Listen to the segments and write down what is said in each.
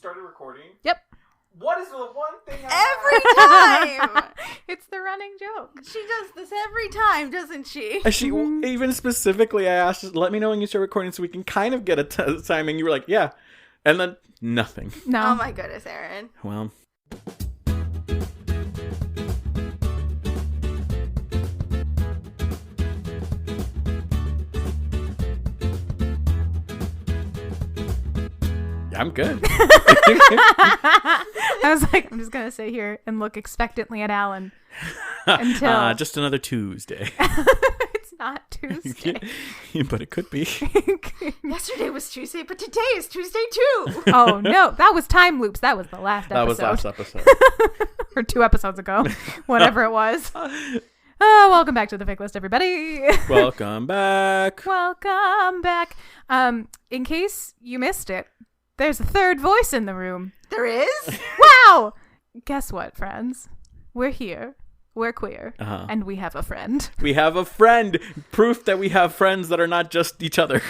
started recording? Yep. What is the one thing Every time! It's the running joke. She does this every time, doesn't she? She even specifically, I asked, let me know when you start recording so we can kind of get a timing. You were like, yeah. And then nothing. No. Oh my goodness, Aaron. Well. I'm good. I was like, I'm just going to sit here and look expectantly at Alan until... just another Tuesday. It's not Tuesday. But it could be. Yesterday was Tuesday, but today is Tuesday too. Oh, no. That was time loops. That was the last episode. That was last episode. Or 2 episodes ago. Whatever it was. Welcome back to the Fake List, everybody. Welcome back. Welcome back. In case you missed it, there's a third voice in the room. There is? Wow! Guess what, friends? We're here. We're queer. And we have a friend. We have a friend. Proof that we have friends that are not just each other.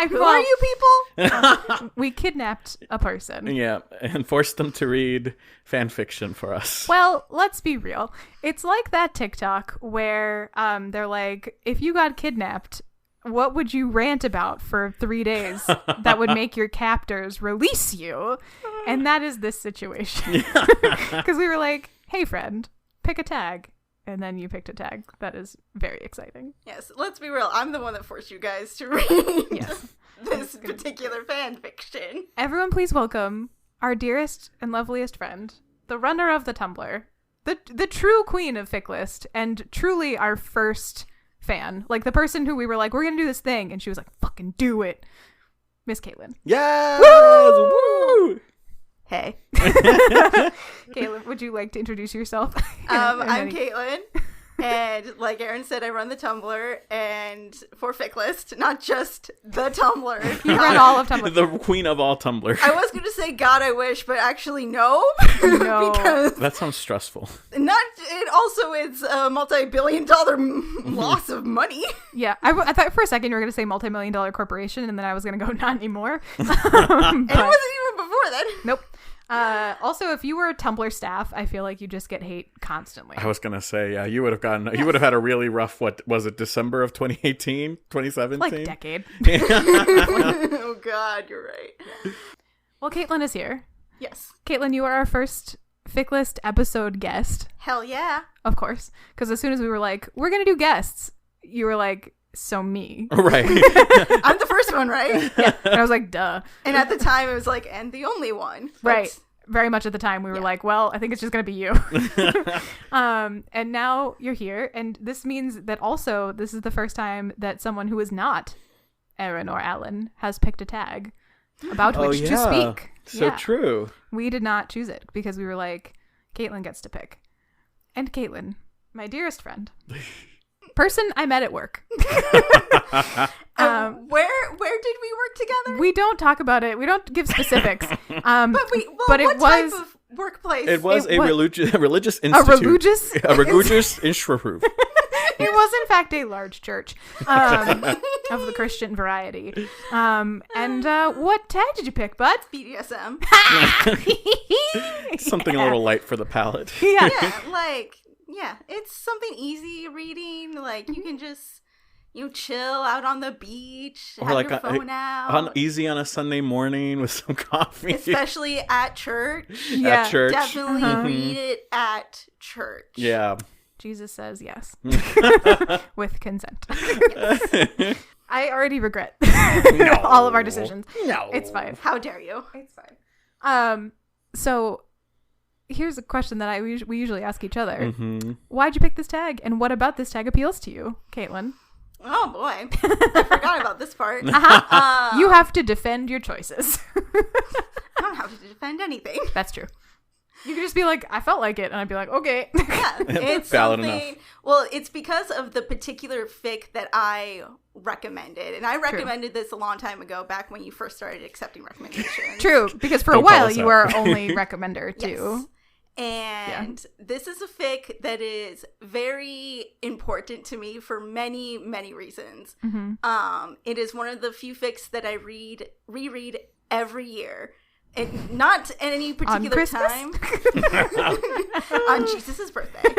Who are you people? We kidnapped a person. Yeah, and forced them to read fan fiction for us. Well, let's be real. It's like that TikTok where they're like, if you got kidnapped, what would you rant about for 3 days that would make your captors release you? And that is this situation. Because we were like, hey, friend, pick a tag. And then you picked a tag. That is very exciting. Yes, let's be real. I'm the one that forced you guys to read Yes. this particular fan fiction. Everyone please welcome our dearest and loveliest friend, the runner of the Tumblr, the true queen of Fic List, and truly our first fan. Like the person who we were like, we're going to do this thing. And she was like, fucking do it. Miss Caitlin. Yes! Woo! Hey. Caitlin, would you like to introduce yourself? I'm Caitlin. And like Aaron said, I run the Tumblr and for Fic List, not just the Tumblr. You run all of Tumblr. The queen of all Tumblr. I was going to say God, I wish, but actually no. No. Because That sounds stressful. it also is a multi-billion-dollar loss of money. Yeah, I thought for a second you were going to say multi-million-dollar corporation, and then I was going to go, not anymore. And it wasn't even before then. Nope. Also, if you were a Tumblr staff, I feel like you just get hate constantly. I was going to say, yeah, you would have had a really rough, what was it, December of 2018, 2017? Like decade. Oh God, you're right. Well, Caitlin is here. Yes. Caitlin, you are our first Fic List episode guest. Hell yeah. Of course. Because as soon as we were like, we're going to do guests, you were like, so me. Right. I'm the first one, right? Yeah. And I was like, duh. And at the time, it was like, and the only one. But Right. Very much at the time, we were like, well, I think it's just going to be you. And now you're here. And this means that also, this is the first time that someone who is not Aaron or Alan has picked a tag about which to speak. So true. We did not choose it because we were like, Caitlin gets to pick. And Caitlin, my dearest friend, person I met at work. Where did we work together? We don't talk about it. We don't give specifics. But but it what was type of workplace? It was a religious institute. a religious institute. It was in fact a large church of the Christian variety. And what tag did you pick, bud? BDSM. Something a little light for the palate. Yeah. Yeah, it's something easy reading. Like you can just chill out on the beach, Or have like your phone out. Easy on a Sunday morning with some coffee. Especially at church. Yeah. At church. Definitely read it at church. Yeah. Jesus says yes. With consent. I already regret all of our decisions. No. It's fine. How dare you? It's fine. So here's a question that we usually ask each other. Mm-hmm. Why'd you pick this tag? And what about this tag appeals to you, Caitlin? Oh boy. I forgot about this part. You have to defend your choices. I don't have to defend anything. That's true. You could just be like, I felt like it. And I'd be like, okay. Yeah, it's Valid something. enough. Well, it's because of the particular fic that I recommended. And I recommended this a long time ago, back when you first started accepting recommendations. True. Because for Don't a while, call us you out. were our only recommender, too. Yes. And this is a fic that is very important to me for many, many reasons. Mm-hmm. It is one of the few fics that I reread every year. not at any particular Christmas? time. On Jesus' birthday.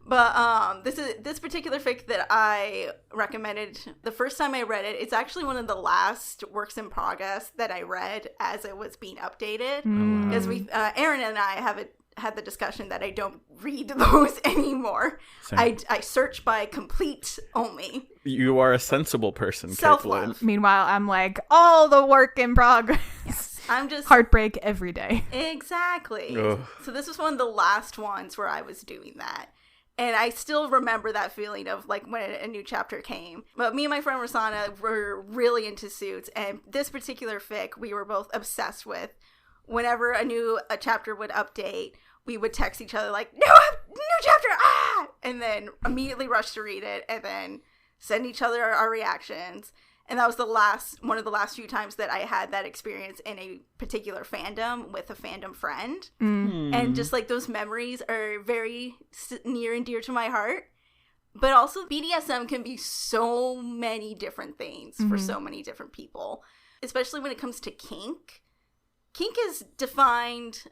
But this particular fic that I recommended, the first time I read it, it's actually one of the last works in progress that I read as it was being updated. Because Aaron and I had the discussion that I don't read those anymore. I search by complete only. You are a sensible person, Caitlin. Self-love. Meanwhile, I'm like, all the work in progress. Yes. I'm just Heartbreak every day. Exactly. Ugh. So this was one of the last ones where I was doing that. And I still remember that feeling of like when a new chapter came. But me and my friend Rosanna were really into Suits. And this particular fic we were both obsessed with. Whenever a chapter would update, we would text each other like, new chapter, ah! And then immediately rush to read it and then send each other our reactions. And that was one of the last few times that I had that experience in a particular fandom with a fandom friend. And just like those memories are very near and dear to my heart. But also BDSM can be so many different things for so many different people, especially when it comes to kink. Kink is defined,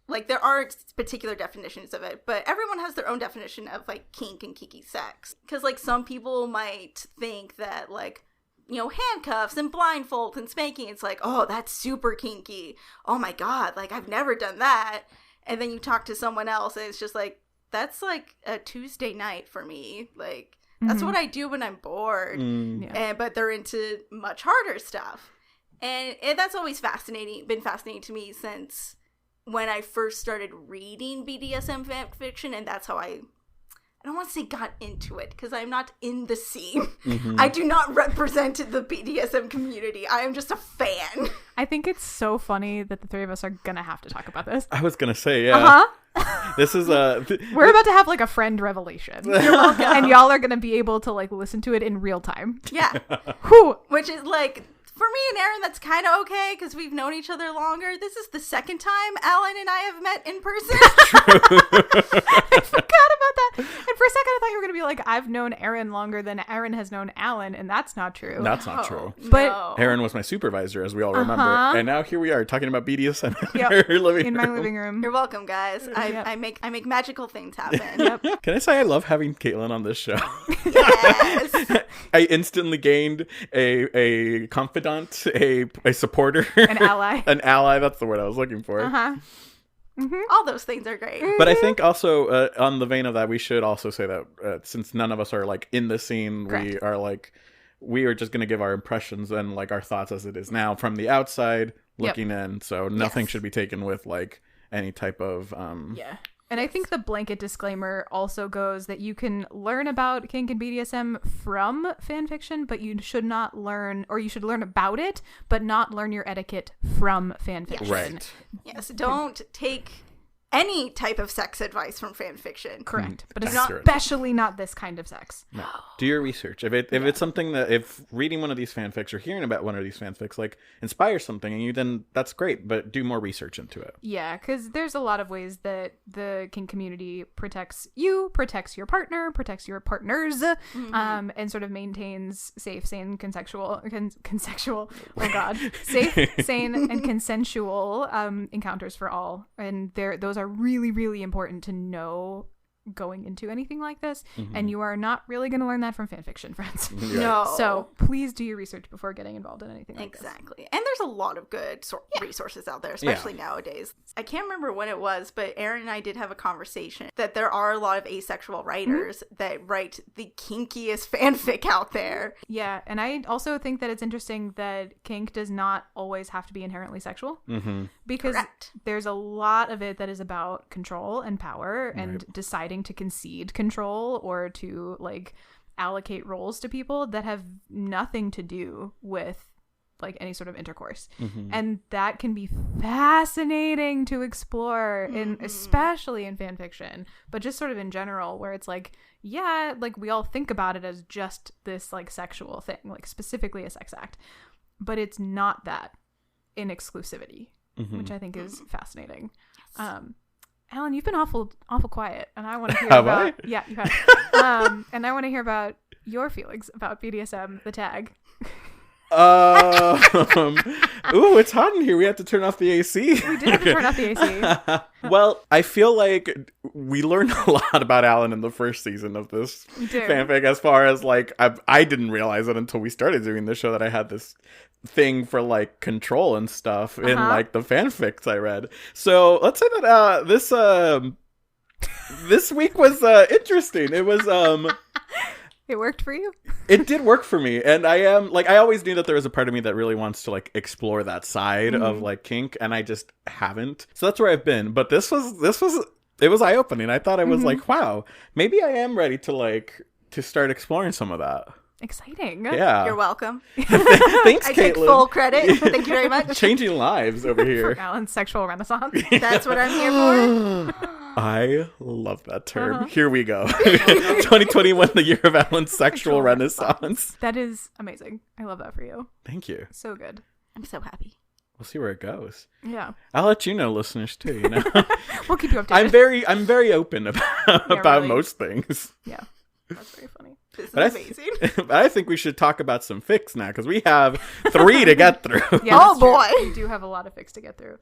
like there are particular definitions of it, but everyone has their own definition of like kink and kinky sex. Because like some people might think that like, you know, handcuffs and blindfolds and spanking, it's like, oh, that's super kinky. Oh my God, like I've never done that. And then you talk to someone else and it's just like, that's like a Tuesday night for me. Like that's what I do when I'm bored. But they're into much harder stuff. And that's always been fascinating to me since when I first started reading BDSM fan fiction, and that's how I don't want to say got into it, because I'm not in the scene. I do not represent the BDSM community. I am just a fan. I think it's so funny that the three of us are going to have to talk about this. I was going to say, yeah. This is We're about to have like a friend revelation. You're welcome. And y'all are going to be able to like listen to it in real time. Yeah. Whew. Which is like, for me and Aaron, that's kind of okay because we've known each other longer. This is the second time Alan and I have met in person. I forgot about that. And for a second, I thought you were going to be like, I've known Aaron longer than Aaron has known Alan, and that's not true. That's not true. But no. Aaron was my supervisor, as we all remember. And now here we are talking about BDSM in my living room. You're welcome, guys. I make magical things happen. Can I say I love having Caitlin on this show? Yes. I instantly gained a confidant, a supporter, An ally. An ally. That's the word I was looking for. All those things are great. But I think also on the vein of that, we should also say that since none of us are like in the scene, Correct. we are just going to give our impressions and like our thoughts as it is now from the outside looking in. So nothing should be taken with like any type of And I think the blanket disclaimer also goes that you can learn about kink and BDSM from fan fiction, but you should not learn, or you should learn about it, but not learn your etiquette from fan fiction. Right. Yes, don't take any type of sex advice from fan fiction. Correct. But That's true. especially not this kind of sex. No. Do your research. If it's something that, if reading one of these fanfics or hearing about one of these fanfics like inspires something and you, then that's great, but do more research into it. Yeah, because there's a lot of ways that the kink community protects you, protects your partner, protects your partners, and sort of maintains safe, sane, consensual, oh god, safe, sane, and consensual encounters for all. And those are really, really important to know going into anything like this, and you are not really going to learn that from fanfiction, friends. No. So please do your research before getting involved in anything like this. Exactly. And there's a lot of good resources out there, especially nowadays. I can't remember when it was, but Aaron and I did have a conversation that there are a lot of asexual writers that write the kinkiest fanfic out there. Yeah, and I also think that it's interesting that kink does not always have to be inherently sexual, because there's a lot of it that is about control and power and deciding to concede control or to like allocate roles to people that have nothing to do with like any sort of intercourse. And that can be fascinating to explore especially in fan fiction, but just sort of in general, where it's like, yeah, like we all think about it as just this like sexual thing, like specifically a sex act, but it's not that in exclusivity, which I think is fascinating. Alan, you've been awful quiet, and I want to hear about I? Yeah, you have. And I want to hear about your feelings about BDSM, the tag. Ooh, it's hot in here. We have to turn off the AC. We did have to turn off the AC. Well, I feel like we learned a lot about Alan in the first season of this fanfic, as far as like I didn't realize it until we started doing this show that I had this thing for like control and stuff in like the fanfics I read. So let's say that this week was interesting. It was It worked for you? It did work for me, and I am like, I always knew that there was a part of me that really wants to like explore that side of like kink, and I just haven't. So that's where I've been. But it was eye opening. I thought I was like, wow, maybe I am ready to start exploring some of that. Exciting. Yeah, You're welcome. Thanks, I Caitlin. take full credit. Thank you very much. Changing lives over here. For Alan's sexual renaissance. That's what I'm here for. I love that term. Here we go. 2021, the year of Alan's sexual renaissance. That is amazing. I love that for you. Thank you. So good. I'm so happy. We'll see where it goes. Yeah. I'll let you know, listeners, too. You know, We'll keep you updated. I'm very open about really. most things. Yeah. That's very funny. This is But amazing. but I think we should talk about some fics now, because we have 3 to get through. Yeah, Oh, that's true. boy. We do have a lot of fics to get through.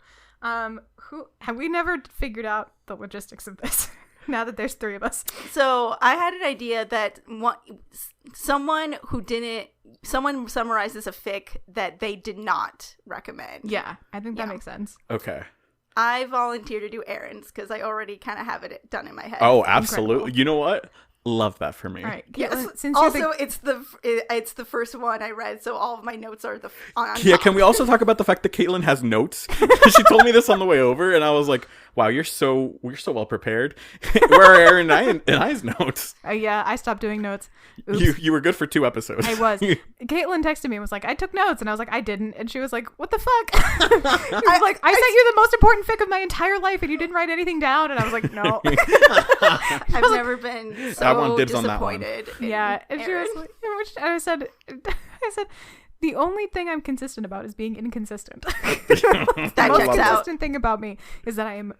Who have we never figured out the logistics of this? Now that there's 3 of us. So I had an idea that someone summarizes a fic that they did not recommend. Yeah, I think that Yeah. makes sense. Okay. I volunteer to do errands because I already kind of have it done in my head. Oh, absolutely. Incredible. You know what? Love that for me. All right. Yes. Caitlin, since Also, you're it's the first one I read, so all of my notes are on Yeah, top. can we also talk about the fact that Caitlin has notes? She told me this on the way over, and I was like, "Wow, you're so well prepared." Where are Aaron and I's notes? yeah, I stopped doing notes. Oops. You were good for 2 episodes. I was. Caitlin texted me and was like, I took notes. And I was like, I didn't. And she was like, what the fuck? She was like, I sent you the most important fic of my entire life and you didn't write anything down. And I was like, no. I've never been so I want dibs on that one. disappointed. in Yeah. And she was Erin. like, I said, the only thing I'm consistent about is being inconsistent. That The most checks out. consistent thing about me is that I am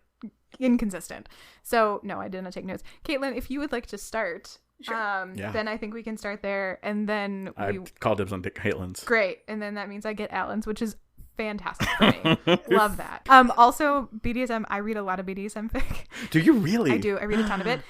inconsistent. So no, I did not take notes. Caitlin, if you would like to start, Sure. Yeah. then I think we can start there, and then I called dibs on Caitlin's. great, and then that means I get Alan's, which is fantastic for me. Love that. Also BDSM, I read a lot of BDSM fic. Do you really? I do. I read a ton of it.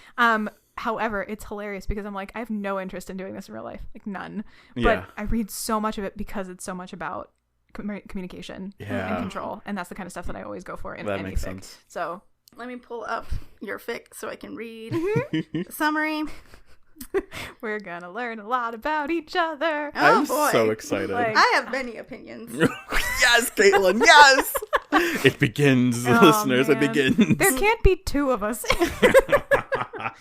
However, it's hilarious because I'm like, I have no interest in doing this in real life, like none. Yeah. But I read so much of it because it's so much about communication Yeah. and control, and that's the kind of stuff that I always go for in That any makes fic. sense. So Let me pull up your fic so I can read Mm-hmm. the summary. we're gonna learn a lot about each other. Oh, I'm boy. so excited. Like- I have many opinions. Yes, Caitlin, yes! It begins, Oh, listeners, it man. begins. There can't be 2 of us.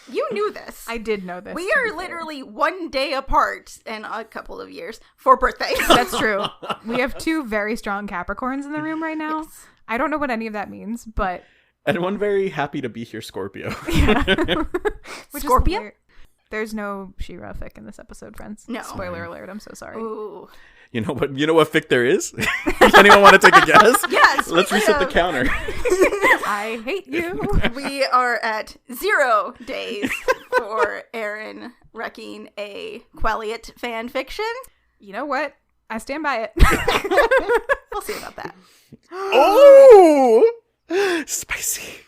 You knew this. I did know this. We to be are fair. literally 1 day apart and a couple of years for birthdays. That's true. We have 2 very strong Capricorns in the room right now. Yes. I don't know what any of that means, but And one very happy to be here, Scorpio. which Scorpio? is hilarious. There's no She-Ra fic in this episode, friends. No. Spoiler alert. I'm so sorry. Ooh. You know what fic there is? Does anyone want to take a guess? Yes. Let's reset the of- counter. I hate you. We are at 0 days for Erin wrecking a Quelliot fan fiction. You know what? I stand by it. We'll see about that. Oh! Spicy.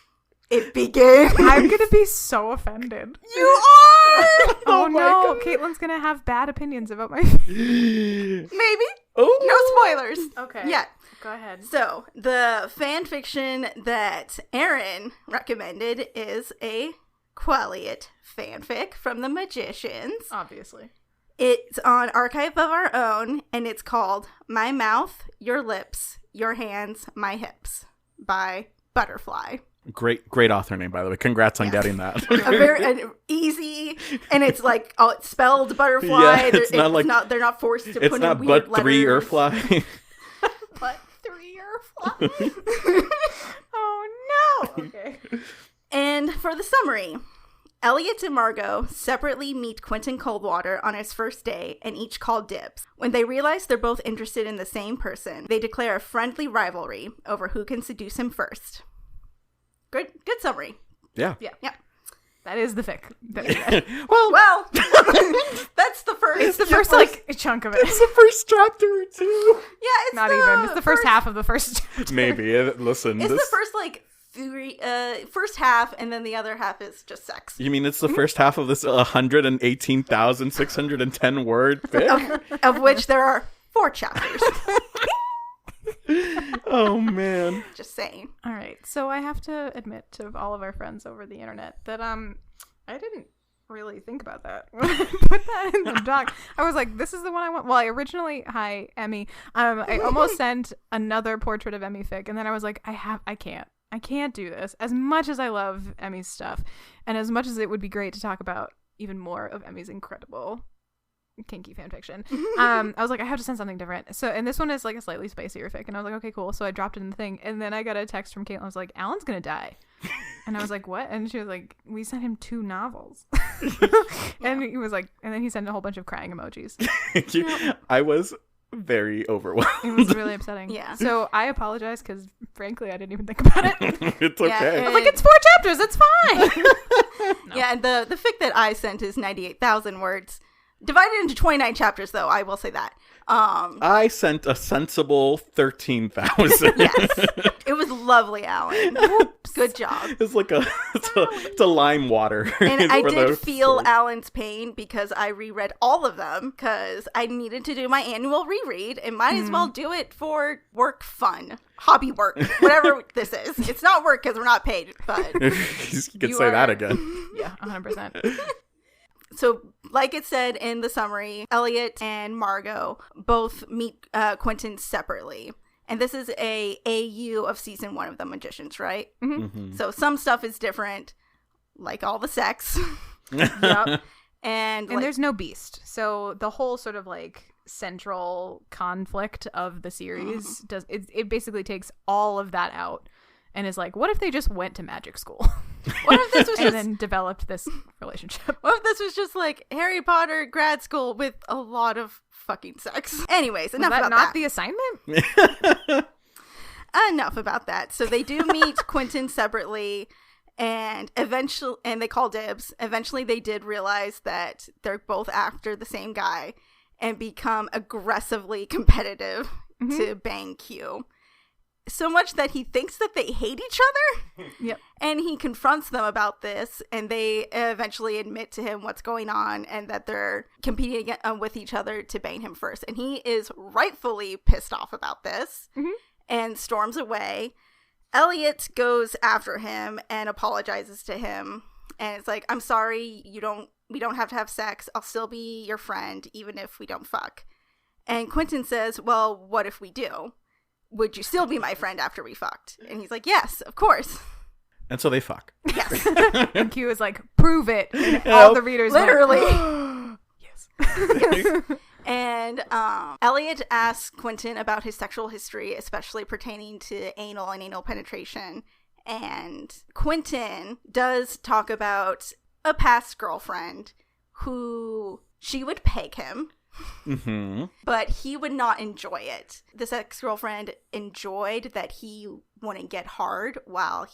It begins. I'm gonna be so offended. You are. Oh, my no, God. Caitlin's gonna have bad opinions about my. Maybe. Oh. No spoilers. Okay. Yeah. Go ahead. So, the fan fiction that Erin recommended is a Quelliot fanfic from the Magicians. Obviously. It's on Archive of Our Own, and it's called My Mouth, Your Lips, Your Hands, My Hips by Butterfly. Great author name, by the way. Congrats on getting that. A very easy, and it's like, oh, it's spelled butterfly. Yeah, it's not like- they're not forced to It's put not in weird but 3 letters. Earthfly. But 3 Earthfly. Oh no. Okay. And for the summary, Elliot and Margot separately meet Quentin Coldwater on his first day and each call dibs. When they realize they're both interested in the same person, they declare a friendly rivalry over who can seduce him first. Good summary. Yeah. Yeah. That is the fic. Well, that's the first. It's the first like chunk of it. It's the first chapter or two. Yeah, it's not even. It's the first half of the first chapter. Maybe. Listen, it's the first like first half, and then the other half is just sex. You mean it's the first half of this 118,610 word fic? of which there are 4 chapters. Oh man. Just saying. All right. So I have to admit to all of our friends over the internet that I didn't really think about that when I put that in the doc. I was like, this is the one I want. Well, hi Emmy. I almost sent another portrait of Emmy fic, and then I was like, I can't do this. As much as I love Emmy's stuff, and as much as it would be great to talk about even more of Emmy's incredible kinky fanfiction, I was like, I have to send something different. So, and this one is like a slightly spicier fic, and I was like, okay, cool. So I dropped it in the thing, and then I got a text from Caitlin. I was like, Alan's gonna die. And I was like, what? And she was like, we sent him 2 novels. And he was like, and then he sent a whole bunch of crying emojis. I was very overwhelmed. It was really upsetting. Yeah. So I apologize because frankly I didn't even think about it. It's okay. I was like, it's 4 chapters, it's fine. No. Yeah, and the fic that I sent is 98,000 words. Divided into 29 chapters, though, I will say that. I sent a sensible 13,000. Yes. It was lovely, Alan. Good job. It's like it's a lime water. And I did feel Alan's pain because I reread all of them because I needed to do my annual reread and might as well do it for work fun. Hobby work. Whatever this is. It's not work because we're not paid, but... You could say that again. Yeah, 100%. So, like it said in the summary, Elliot and Margot both meet Quentin separately. And this is a AU of season 1 of The Magicians, right? Mm-hmm. So some stuff is different, like all the sex. Yep. And there's no beast. So the whole sort of like central conflict of the series it basically takes all of that out and is like, what if they just went to magic school? What if this was and then developed this relationship? What if this was just like Harry Potter grad school with a lot of fucking sex? Anyways, enough about that. Not the assignment? Enough about that. So they do meet Quentin separately, and they call dibs. Eventually, they did realize that they're both after the same guy and become aggressively competitive to bang Q. So much that he thinks that they hate each other. Yep. And he confronts them about this, and they eventually admit to him what's going on and that they're competing with each other to bang him first. And he is rightfully pissed off about this and storms away. Elliot goes after him and apologizes to him. And it's like, I'm sorry, we don't have to have sex. I'll still be your friend, even if we don't fuck. And Quentin says, well, what if we do? Would you still be my friend after we fucked? And he's like, yes, of course. And so they fuck. Yes. And Q is like, prove it. And all the readers literally. Yes. And Elliot asks Quentin about his sexual history, especially pertaining to anal and anal penetration. And Quentin does talk about a past girlfriend who she would peg him. Mm-hmm. But he would not enjoy it. This ex-girlfriend enjoyed that he wouldn't get hard while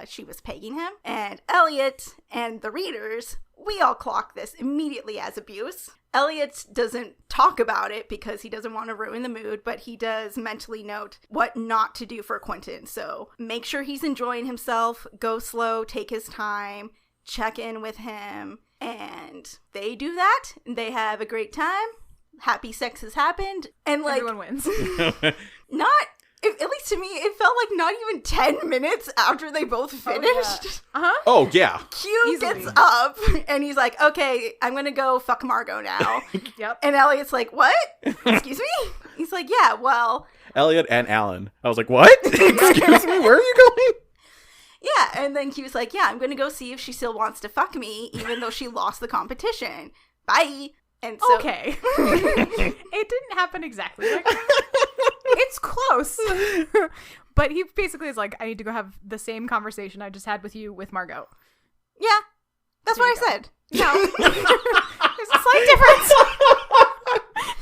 she was pegging him. And Elliot and the readers, we all clock this immediately as abuse. Elliot doesn't talk about it because he doesn't want to ruin the mood, but he does mentally note what not to do for Quentin. So make sure he's enjoying himself, go slow, take his time, check in with him. And they do that. They have a great time. Happy sex has happened. And like, everyone wins. At least to me, it felt like not even 10 minutes after they both finished. Oh, yeah. Q Easily. gets up and he's like, okay, I'm going to go fuck Margot now. Yep. And Elliot's like, what? Excuse me? He's like, yeah, well. Elliot and Alan. I was like, what? Excuse me, where are you going? Yeah, and then Q's like, yeah, I'm going to go see if she still wants to fuck me, even though she lost the competition. Bye. And so, okay. It didn't happen exactly like it's close. But he basically is like, I need to go have the same conversation I just had with you with Margot. Yeah, that's There what you I said. No. There's a slight difference.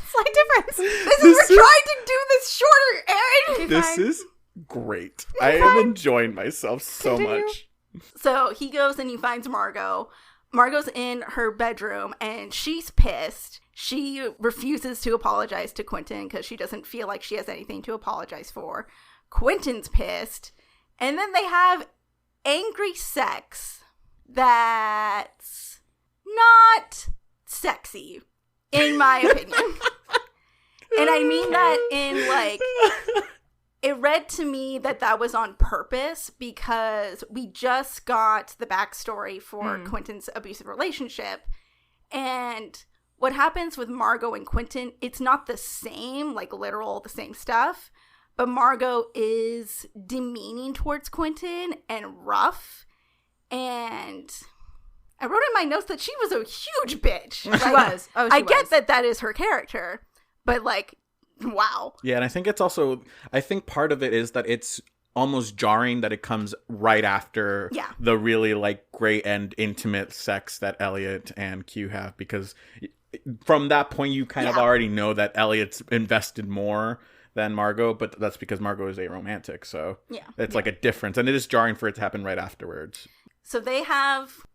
Slight difference. We're trying to do this shorter, Erin. Okay, This fine. is great. I am enjoying myself so Continue. much. So he goes and he finds Margot. Margot's in her bedroom and she's pissed. She refuses to apologize to Quentin because she doesn't feel like she has anything to apologize for. Quentin's pissed. And then they have angry sex that's not sexy, in my opinion. And I mean that in, like, it read to me that was on purpose because we just got the backstory for Quentin's abusive relationship. And what happens with Margot and Quentin, it's not the same, like literal the same stuff, but Margot is demeaning towards Quentin and rough. And I wrote in my notes that she was a huge bitch. Like, she was. Oh, I get that is her character, but like, wow. Yeah, and I think it's also, I think part of it is that it's almost jarring that it comes right after the really like great and intimate sex that Elliot and Q have, because from that point you kind of already know that Elliot's invested more than Margot, but that's because Margot is aromantic, so it's like a difference, and it is jarring for it to happen right afterwards. So they have,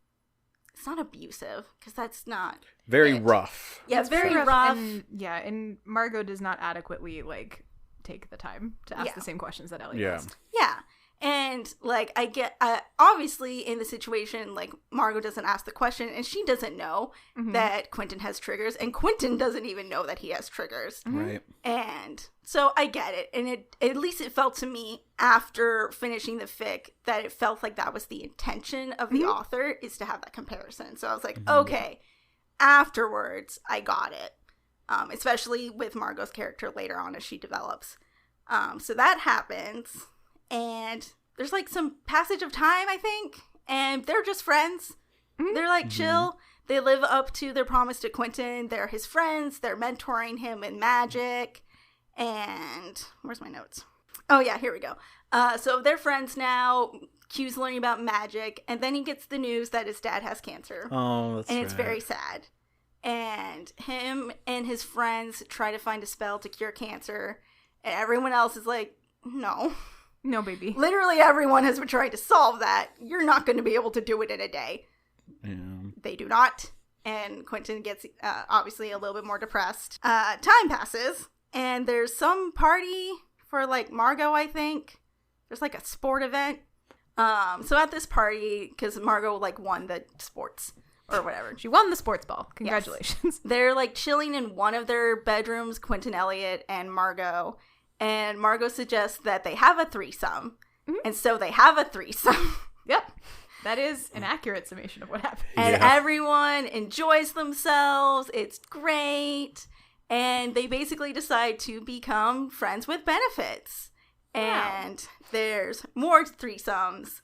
it's not abusive because that's not very rough. Yeah, it's very rough. And Margot does not adequately like take the time to ask the same questions that Elliot asked. Yeah. And like I get obviously in the situation, like Margot doesn't ask the question and she doesn't know that Quentin has triggers, and Quentin doesn't even know that he has triggers. Right. And so I get it, and at least it felt to me after finishing the fic that it felt like that was the intention of the author, is to have that comparison. So I was like, okay, afterwards I got it. Especially with Margot's character later on as she develops. So that happens, and there's like some passage of time, I think, and they're just friends. They're like chill. They live up to their promise to Quentin. They're his friends. They're mentoring him in magic. And where's my notes? Oh yeah, here we go. So they're friends now. Q's learning about magic, and then he gets the news that his dad has cancer. Oh, that's and it's very sad. And him and his friends try to find a spell to cure cancer. And everyone else is like, no. No, baby. Literally everyone has been trying to solve that. You're not going to be able to do it in a day. Yeah. They do not. And Quentin gets obviously a little bit more depressed. Time passes. And there's some party for like Margot, I think. There's like a sport event. So at this party, because Margot like won the sports. Or whatever. She won the sports ball. Congratulations. Yes. They're like chilling in one of their bedrooms, Quentin, Elliot, and Margot. And Margot suggests that they have a threesome. And so they have a threesome. Yep. That is an accurate summation of what happened. And everyone enjoys themselves. It's great. And they basically decide to become friends with benefits. And there's more threesomes.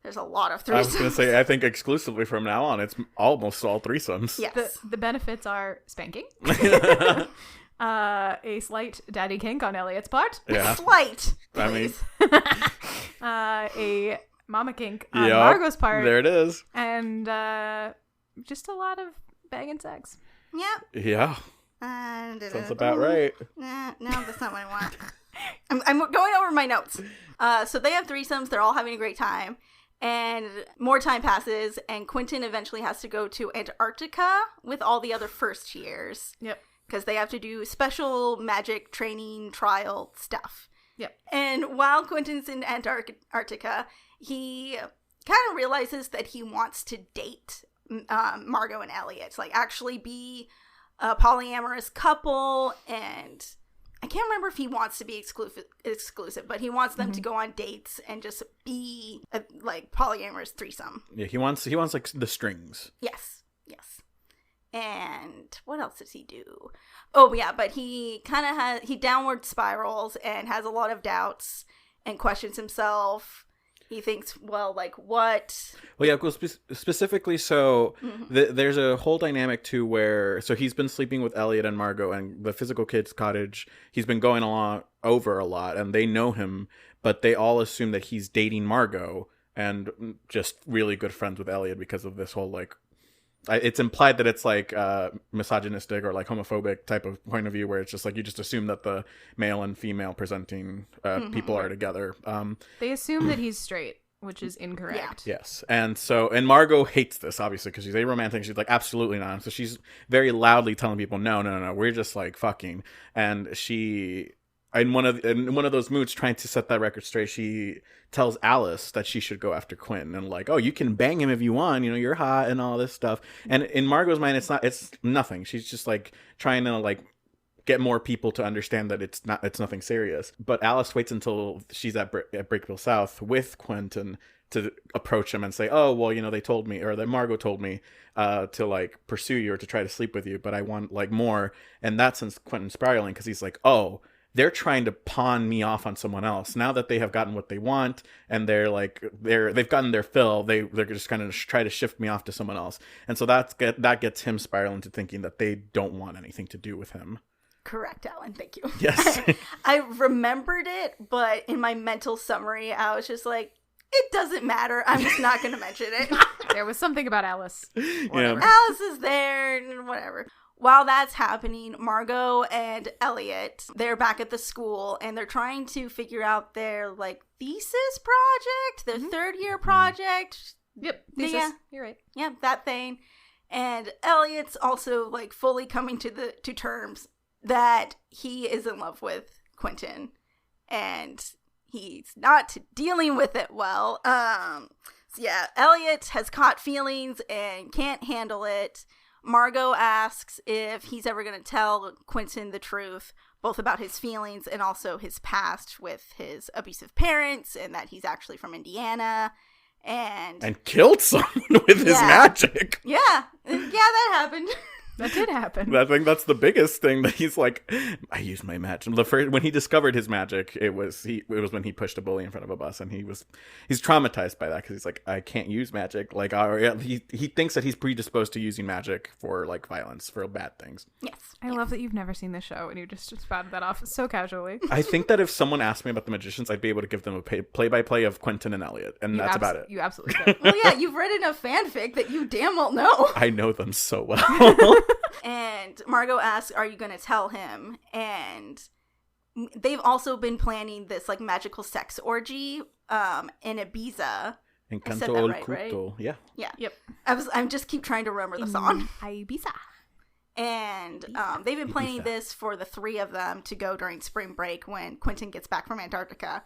There's a lot of threesomes. I was going to say, I think exclusively from now on, it's almost all threesomes. Yes. The benefits are spanking. A slight daddy kink on Elliot's part. Yeah. Slight. Please. I mean, a mama kink on Margot's part. There it is. And just a lot of banging sex. Yep. Yeah. Sounds about right. No, that's not what I want. I'm going over my notes. So they have threesomes. They're all having a great time. And more time passes, and Quentin eventually has to go to Antarctica with all the other first years. Yep. Because they have to do special magic training trial stuff. Yep. And while Quentin's in Antarctica, he kind of realizes that he wants to date Margot and Elliot. Like, actually be a polyamorous couple, and I can't remember if he wants to be exclusive, but he wants them to go on dates and just be a, like, polyamorous threesome. Yeah, he wants like the strings. Yes. And what else does he do? Oh yeah, but he kind of he downward spirals and has a lot of doubts and questions himself. He thinks, well, like what? Well, yeah, specifically, so there's a whole dynamic too where, so he's been sleeping with Elliot and Margot and the physical kids' cottage. He's been going over a lot, and they know him, but they all assume that he's dating Margot and just really good friends with Elliot because of this whole, like, it's implied that it's like misogynistic or like homophobic type of point of view, where it's just like you just assume that the male and female presenting people are together. They assume that he's straight. which is incorrect. Yes. And Margot hates this, obviously, because she's aromantic. She's like, absolutely not. So she's very loudly telling people, no, we're just like fucking. And she, in one of those moods, trying to set that record straight, she tells Alice that she should go after Quentin and like, oh, you can bang him if you want, you're hot and all this stuff. And in Margot's mind, it's nothing. She's just like trying to like get more people to understand that it's nothing serious. But Alice waits until she's at Breakville South with Quentin to approach him and say, oh, well, they told me, or that Margot told me to like pursue you or to try to sleep with you, but I want like more. And that sends Quentin spiraling, because he's like, oh, they're trying to pawn me off on someone else now that they have gotten what they want, and they've gotten their fill. They're just kind of try to shift me off to someone else. And so that gets him spiraling to thinking that they don't want anything to do with him. Correct, Alan. Thank you. Yes. I remembered it, but in my mental summary, I was just like, it doesn't matter. I'm just not going to mention it. There was something about Alice. Yeah. Alice is there and whatever. While that's happening, Margot and Elliot, they're back at the school and they're trying to figure out their like thesis project, their third year project. Yep, thesis. Yeah. You're right. Yeah, that thing. And Elliot's also like fully coming to terms that he is in love with Quentin and he's not dealing with it well. So yeah, Elliot has caught feelings and can't handle it. Margot asks if he's ever going to tell Quentin the truth, both about his feelings and also his past with his abusive parents, and that he's actually from Indiana. And killed someone with his magic. Yeah, that happened. That did happen. I think that's the biggest thing, that he's like, I used my magic. When he discovered his magic, it was when he pushed a bully in front of a bus, and he's traumatized by that, because he's like, I can't use magic. Like, he thinks that he's predisposed to using magic for like violence, for bad things. Yes. I love that you've never seen the show and you just spouted that off so casually. I think that if someone asked me about the magicians, I'd be able to give them a play-by-play of Quentin and Elliot, and that's about it. You absolutely could. Well, yeah, you've read enough fanfic that you damn well know. I know them so well. And Margot asks, are you going to tell him? And they've also been planning this like magical sex orgy in Ibiza. Encanto el Culto. Right? Yeah. Yep. I'm just keep trying to remember the song. Ibiza. And they've been planning this for the three of them to go during spring break when Quentin gets back from Antarctica.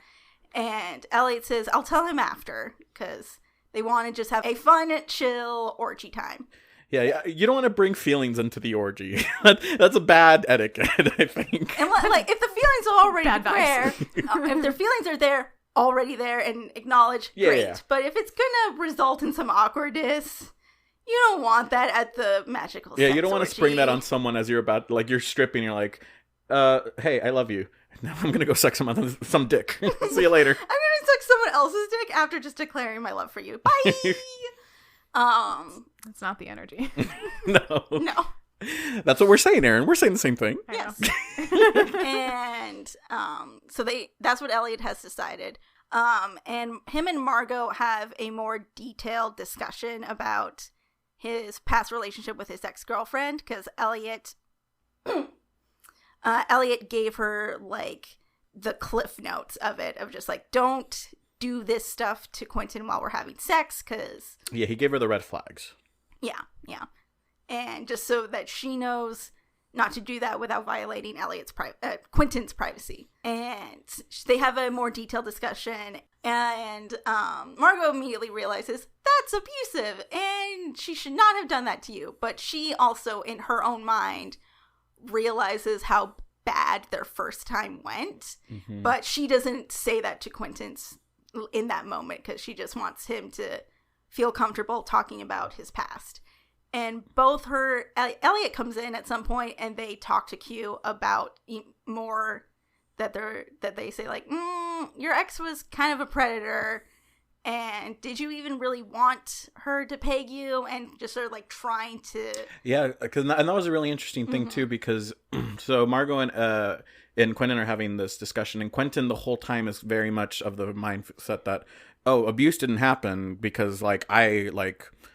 And Elliot says, I'll tell him after, because they want to just have a fun, chill orgy time. Yeah, you don't want to bring feelings into the orgy. That's a bad etiquette, I think. And like, if the feelings are already there, if their feelings are there, already there, and acknowledged, great. Yeah. But if it's gonna result in some awkwardness, you don't want that at the magical. Yeah, you don't want to spring that on someone as you're about, like, you're stripping. You're like, hey, I love you. Now I'm gonna go suck some dick. See you later. I'm gonna suck someone else's dick after just declaring my love for you. Bye. That's not the energy. No. That's what we're saying, Aaron. We're saying the same thing. Yes. And so that's what Elliot has decided. And him and Margot have a more detailed discussion about his past relationship with his ex-girlfriend, because Elliot gave her like the cliff notes of it, of just like, don't do this stuff to Quentin while we're having sex, because he gave her the red flags. Yeah, and just so that she knows not to do that without violating Quentin's privacy. And they have a more detailed discussion, and Margot immediately realizes that's abusive and she should not have done that to you. But she also, in her own mind, realizes how bad their first time went. Mm-hmm. But she doesn't say that to Quentin in that moment, because she just wants him to feel comfortable talking about his past. And Elliot comes in at some point, and they talk to Q about more that they say like, your ex was kind of a predator, and did you even really want her to peg you? And just sort of like trying to and that was a really interesting thing too, because so Margot and Quentin are having this discussion, and Quentin the whole time is very much of the mindset that, oh, abuse didn't happen because like I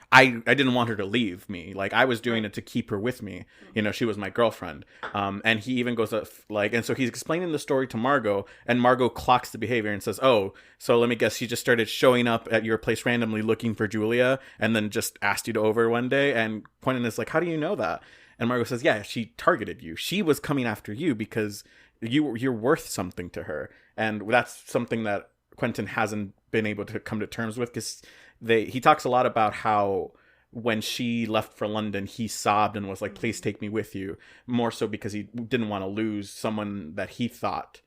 I didn't want her to leave me. Like, I was doing it to keep her with me. You know, she was my girlfriend. And he even goes up, like, and so he's explaining the story to Margot, and Margot clocks the behavior and says, oh, so let me guess, she just started showing up at your place randomly looking for Julia, and then just asked you to over one day. And Quentin is like, how do you know that? And Margot says, yeah, she targeted you. She was coming after you because you're worth something to her. And that's something that Quentin hasn't been able to come to terms with, because he talks a lot about how when she left for London, he sobbed and was like, please take me with you. More so because he didn't want to lose someone that he thought,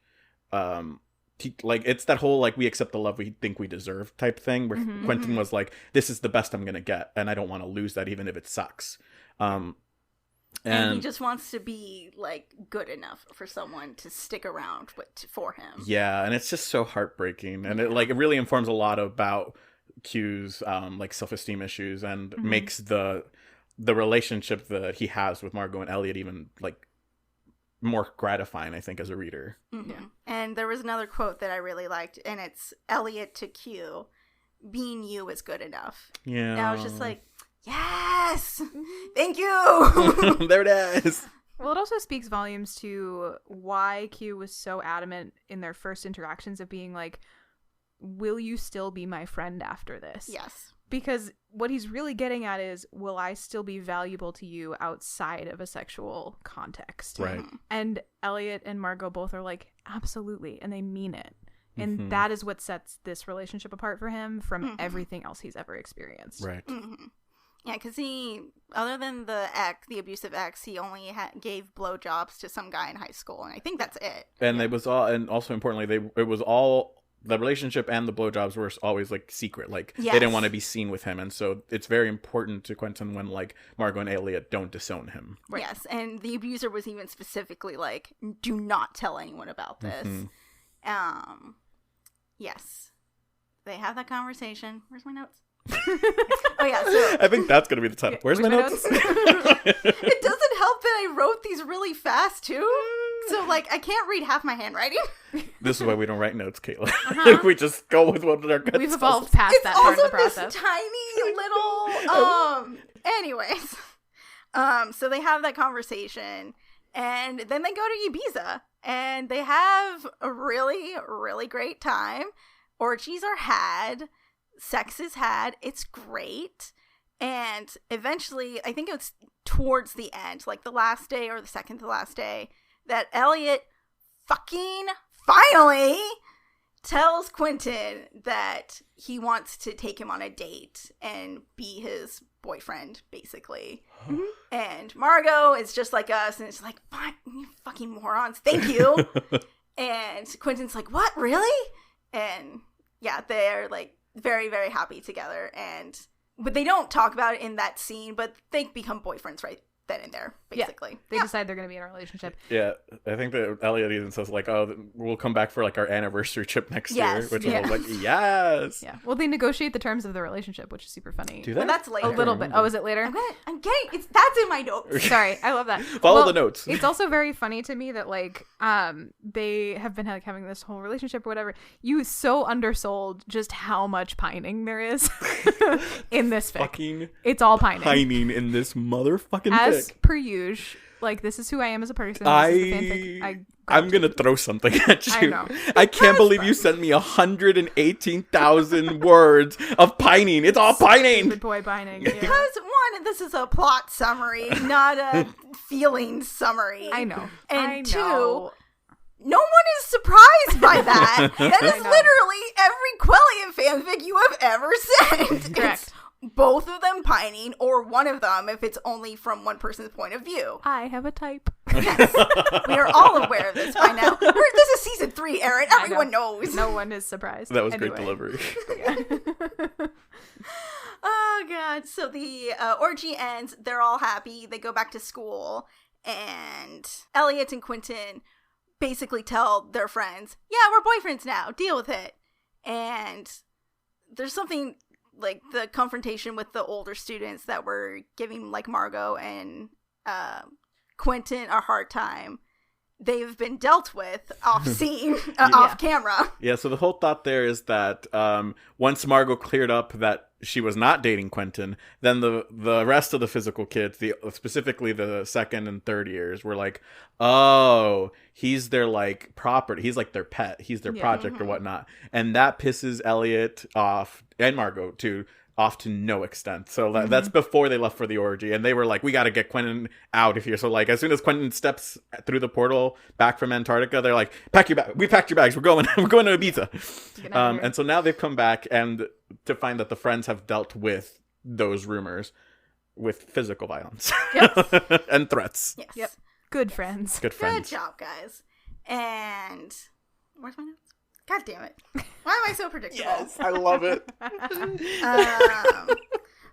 like, it's that whole, like, we accept the love we think we deserve type thing, where Quentin was like, this is the best I'm going to get, and I don't want to lose that even if it sucks. And he just wants to be, like, good enough for someone to stick around for him. Yeah, and it's just so heartbreaking. And it really informs a lot about Q's, like, self-esteem issues, and makes the relationship that he has with Margot and Elliot even, like, more gratifying, I think, as a reader. Mm-hmm. Yeah. And there was another quote that I really liked, and it's Elliot to Q, being you is good enough. Yeah. And I was just like, yes! Thank you! There it is! Well, it also speaks volumes to why Q was so adamant in their first interactions of being like, will you still be my friend after this? Yes. Because what he's really getting at is, will I still be valuable to you outside of a sexual context? Right. And Elliot and Margot both are like, absolutely, and they mean it. And that is what sets this relationship apart for him from everything else he's ever experienced. Right. Yeah, because he, other than the abusive ex, he only gave blowjobs to some guy in high school, and I think that's it. And it was all, and also importantly, it was all, the relationship and the blowjobs were always, like, secret. Like, they didn't want to be seen with him, and so it's very important to Quentin when, like, Margot and Elliot don't disown him. Right. Yes, and the abuser was even specifically like, do not tell anyone about this. Yes. They have that conversation. Where's my notes? Oh yeah, so I think that's gonna be the title. Where's my notes? It doesn't help that I wrote these really fast too, so like I can't read half my handwriting. This is why we don't write notes, Caitlin. We just go with what our gut We've tells evolved us. past that part of the process. It's also this tiny little anyways. So they have that conversation, and then they go to Ibiza, and they have a really, really great time. Orgies are had. Sex is had. It's great. And eventually, I think it's towards the end, like the last day or the second to last day, that Elliot fucking finally tells Quentin that he wants to take him on a date and be his boyfriend, basically. And Margot is just like us, and it's like, fuck, you fucking morons, thank you. And Quentin's like, what, really? And yeah, they're like very, very happy together, but they don't talk about it in that scene, but they become boyfriends right then and there, basically. They decide they're going to be in a relationship. Yeah, I think that Elliot even says, like, oh, we'll come back for, like, our anniversary trip next year, which I was like, yes. Yeah, well, they negotiate the terms of the relationship, which is super funny. Do they? Well, that's later. A little bit. Oh, is it later? That's in my notes. Sorry, I love that. Follow the notes. It's also very funny to me that, like, they have been like having this whole relationship or whatever. You so undersold just how much pining there is in this fic. It's all pining. Pining in this motherfucking as fic. Per usual. Like, this is who I am as a person. This is the fanfic I'm gonna throw something at you. I know. I can't believe you sent me 118,000 words of pining. It's all pining. Stupid boy pining. Yeah. Because one, this is a plot summary, not a feeling summary. I know. And two, no one is surprised by that. That is literally every Quellian fanfic you have ever sent. Correct. It's both of them pining, or one of them if it's only from one person's point of view. I have a type. Yes. We are all aware of this by now. This is season 3, Erin. Everyone knows. No one is surprised. That was great delivery. Oh, God. So the orgy ends. They're all happy. They go back to school. And Elliot and Quentin basically tell their friends, yeah, we're boyfriends now. Deal with it. And there's something like the confrontation with the older students that were giving, like, Margot and Quentin a hard time. they've been dealt with off scene, off camera. Yeah, so the whole thought there is that once Margot cleared up that she was not dating Quentin, then the rest of the physical kids, specifically the second and third years, were like, oh, he's their like property. He's like their pet. He's their project or whatnot. And that pisses Elliot off, and Margot too, off to no extent. So that's before they left for the orgy, and they were like, we got to get Quentin out of here. So like as soon as Quentin steps through the portal back from Antarctica, they're like, pack your bag. We packed your bags. We're going to Ibiza. And so now they've come back and to find that the friends have dealt with those rumors with physical violence and threats. Yes. Yep. Good friends. Good friends. Good job, guys. And where's my notes? God damn it. Why am I so predictable? Yes, I love it.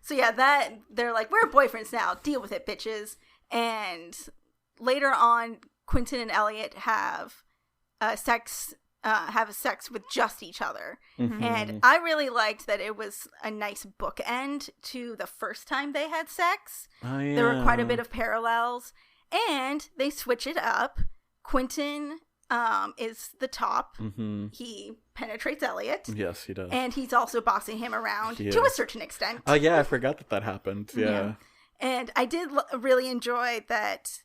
So yeah, that they're like, we're boyfriends now. Deal with it, bitches. And later on, Quentin and Elliot have sex with just each other. And I really liked that it was a nice bookend to the first time they had sex. Oh, yeah. There were quite a bit of parallels. And they switch it up. Quentin is the top. He penetrates Elliot. Yes, he does. And he's also bossing him around to a certain extent. Oh, yeah, I forgot that happened. Yeah. And I did really enjoy that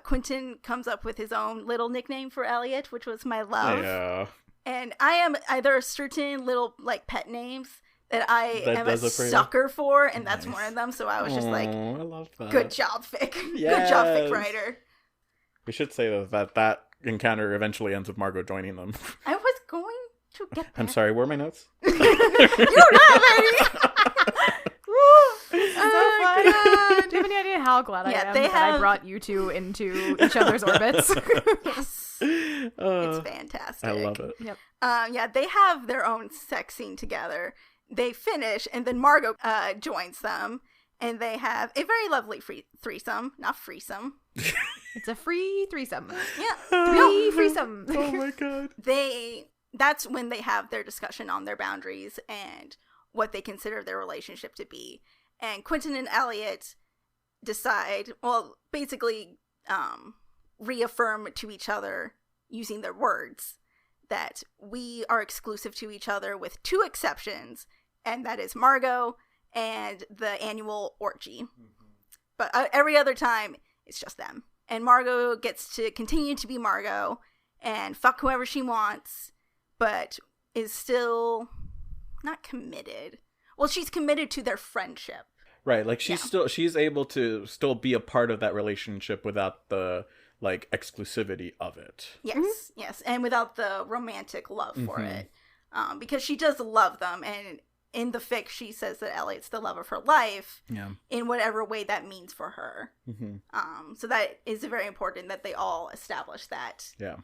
Quentin comes up with his own little nickname for Elliot, which was my love. Yeah. And there are certain little like pet names that I am a sucker for, and that's one of them. So I was just like, I love that. Good job, Fic. Yes. Good job, Fic writer. We should say though that encounter eventually ends with Margot joining them. I was going to get there. I'm sorry, where are my notes? You don't have any! So fun. Do you have any idea how glad I am that I brought you two into each other's orbits? Yes. It's fantastic. I love it. Yep. Yeah, they have their own sex scene together. They finish, and then Margot joins them, and they have a very lovely threesome. Not threesome. It's a free threesome. Yeah. Free threesome. Oh my god. That's when they have their discussion on their boundaries and what they consider their relationship to be. And Quentin and Elliot decide, well, basically reaffirm to each other using their words that we are exclusive to each other with two exceptions, and that is Margot and the annual orgy. But every other time, it's just them. And Margot gets to continue to be Margot and fuck whoever she wants, but is still not committed. Well, she's committed to their friendship. Right, like she's able to still be a part of that relationship without the like exclusivity of it. Yes, yes, and without the romantic love for it, because she does love them, and in the fic she says that Elliot's the love of her life. Yeah. In whatever way that means for her. So that is very important that they all establish that. Yeah.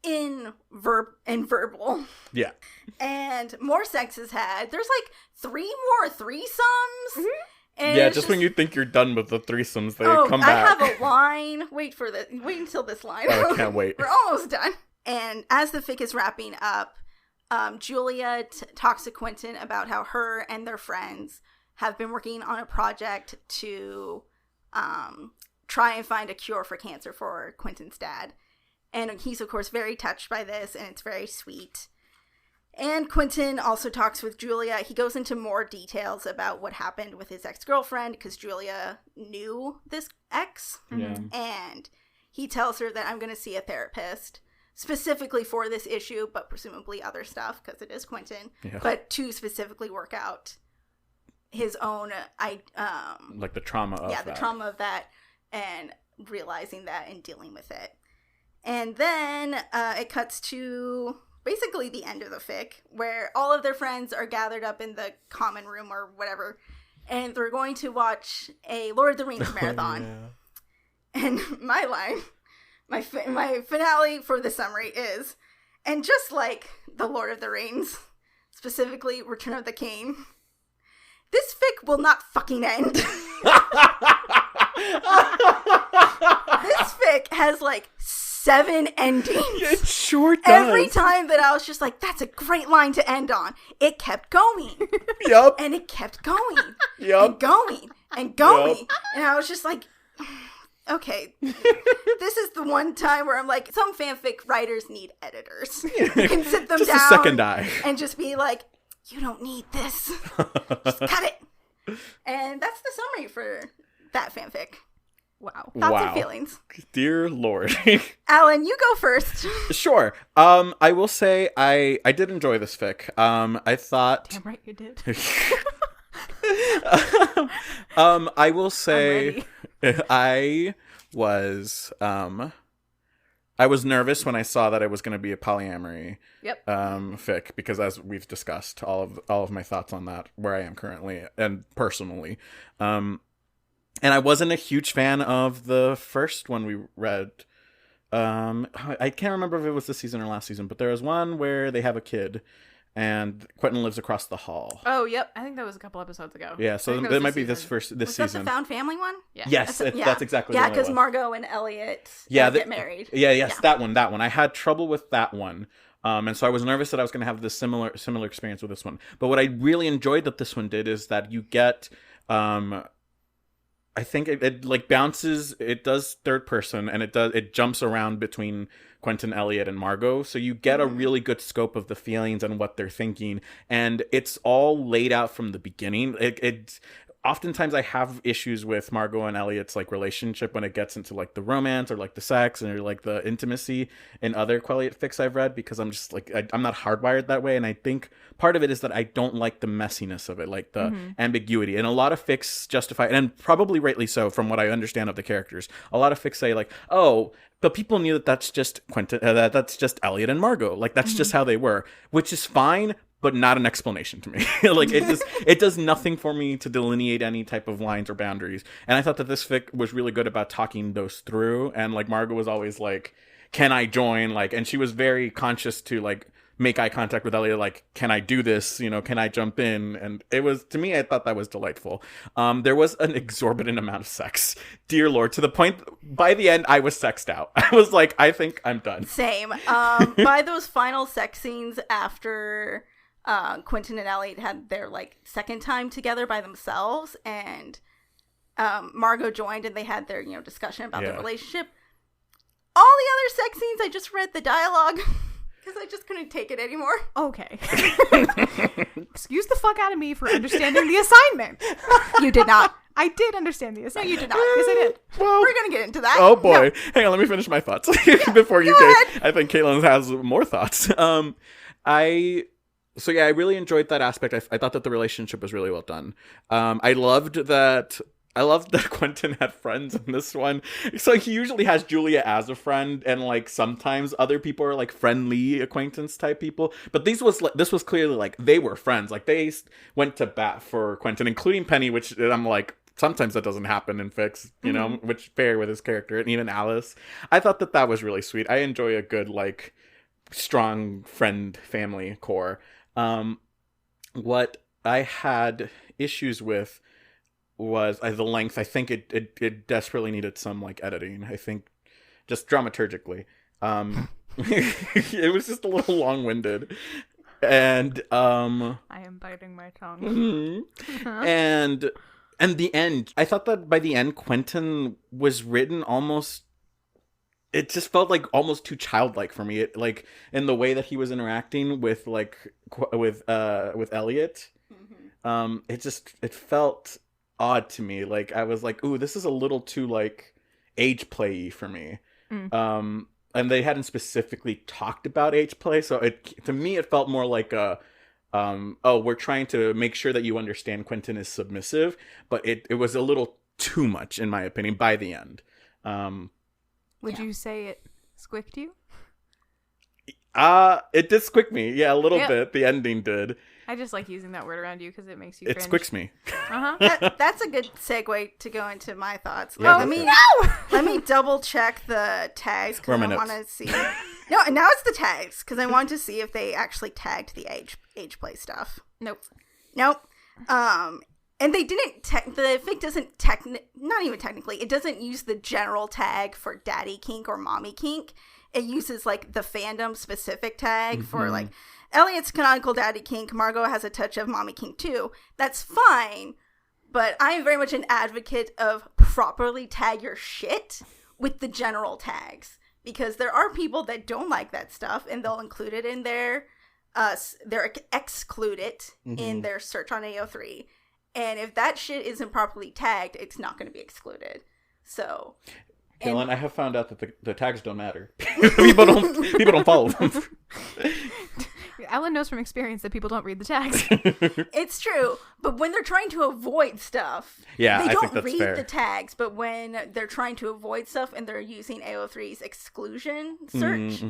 In verbal. Yeah. And more sex is had. There's like 3 more threesomes. And yeah, just when you think you're done with the threesomes, they come back. I have a line. Wait until this line. Oh, I can't wait. We're almost done. And as the fic is wrapping up, Julia talks to Quentin about how her and their friends have been working on a project to try and find a cure for cancer for Quentin's dad. And he's, of course, very touched by this, and it's very sweet. And Quentin also talks with Julia. He goes into more details about what happened with his ex-girlfriend, because Julia knew this ex. Yeah. And he tells her that I'm going to see a therapist, specifically for this issue, but presumably other stuff, because it is Quentin. Yeah. But to specifically work out his own... like the trauma of that. Yeah, the trauma of that, and realizing that and dealing with it. And then it cuts to basically the end of the fic, where all of their friends are gathered up in the common room or whatever, and they're going to watch a Lord of the Rings marathon. Yeah. And my line, my finale for the summary is, and just like the Lord of the Rings, specifically Return of the King, this fic will not fucking end. This fic has like 7 endings. It sure does. Every time that I was just like, that's a great line to end on, it kept going. Yep. And it kept going. Yep. And going. And going. Yep. And I was just like, okay, this is the one time where I'm like, some fanfic writers need editors. You can sit them just down a second eye. and just be like, you don't need this. Just cut it. And that's the summary for that fanfic. Wow. Thoughts and feelings. Dear Lord. Alan, you go first. Sure. I will say I did enjoy this fic. I thought... Damn right you did. I will say I was nervous when I saw that it was going to be a polyamory fic, because as we've discussed, all of my thoughts on that, where I am currently and personally, and I wasn't a huge fan of the first one we read. I can't remember if it was this season or last season, but there was one where they have a kid and Quentin lives across the hall. Oh, yep. I think that was a couple episodes ago. Yeah, so that might be this season. Was that the found family one? Yeah. Yes, that's exactly the one. Yeah, because Margot and Elliot get married. Yes, that one. I had trouble with that one. And so I was nervous that I was going to have this similar experience with this one. But what I really enjoyed that this one did is that you get... I think it like bounces. It does third person, and it jumps around between Quentin, Elliot, and Margot. So you get a really good scope of the feelings and what they're thinking, and it's all laid out from the beginning. Oftentimes I have issues with Margot and Elliot's like relationship when it gets into like the romance or like the sex or like the intimacy in other Quelliot fics I've read, because I'm just like I'm not hardwired that way, and I think part of it is that I don't like the messiness of it, like the ambiguity. And a lot of fics justify it, and probably rightly so from what I understand of the characters. A lot of fics say like, oh, but people knew that that's just Quentin, that's just Elliot and Margot, like that's just how they were, which is fine, but not an explanation to me. Like it does nothing for me to delineate any type of lines or boundaries. And I thought that this fic was really good about talking those through. And like Margot was always like, "Can I join?" Like, and she was very conscious to like make eye contact with Elliot, like, "Can I do this? You know, can I jump in?" And it was, to me, I thought that was delightful. There was an exorbitant amount of sex, dear Lord, to the point by the end I was sexed out. I was like, I think I'm done. Same. By those final sex scenes after Quentin and Elliot had their like second time together by themselves, and Margot joined, and they had their discussion about their relationship. All the other sex scenes, I just read the dialogue because I just couldn't take it anymore. Okay. Excuse the fuck out of me for understanding the assignment. You did not. I did understand the assignment. No, you did not. Yes, I did. Well, we're gonna get into that. Oh boy. No. Hang on, let me finish my thoughts before you go. I think Caitlin has more thoughts. I really enjoyed that aspect. I thought that the relationship was really well done. I loved that Quentin had friends in this one. So he usually has Julia as a friend, and like sometimes other people are like friendly acquaintance type people. But this was clearly like they were friends. Like they went to bat for Quentin, including Penny, which I'm like, sometimes that doesn't happen in fics, you know, which fair with his character, and even Alice. I thought that was really sweet. I enjoy a good like strong friend family core. What I had issues with was the length. I think it desperately needed some like editing. I think just dramaturgically, it was just a little long-winded, and I am biting my tongue. And the end. I thought that by the end, Quentin was written almost. It just felt like almost too childlike for me. It like in the way that he was interacting with Elliot. It felt odd to me. Like I was like, ooh, this is a little too like age play-y for me. And they hadn't specifically talked about age play, so to me it felt more like we're trying to make sure that you understand Quentin is submissive, but it was a little too much in my opinion by the end. Would you say it squicked you? It did squick me. Yeah, a little bit. The ending did. I just like using that word around you because it makes you cringe. It squicks me. That's a good segue to go into my thoughts. Yeah, let me double check the tags because I want to see. No, now it's the tags because I want to see if they actually tagged the age play stuff. Nope. And they didn't, the fic doesn't, not even technically, it doesn't use the general tag for daddy kink or mommy kink. It uses, like, the fandom specific tag for, like, Elliot's canonical daddy kink, Margot has a touch of mommy kink, too. That's fine, But I am very much an advocate of properly tag your shit with the general tags. Because there are people that don't like that stuff, and they'll include it in they'll exclude it in their search on AO3. And if that shit isn't properly tagged, it's not going to be excluded. So... Dylan, I have found out that the tags don't matter. people don't follow them. Ellen knows from experience that people don't read the tags. It's true, but when they're trying to avoid stuff, they don't read the tags. But when they're trying to avoid stuff and they're using AO3's exclusion search,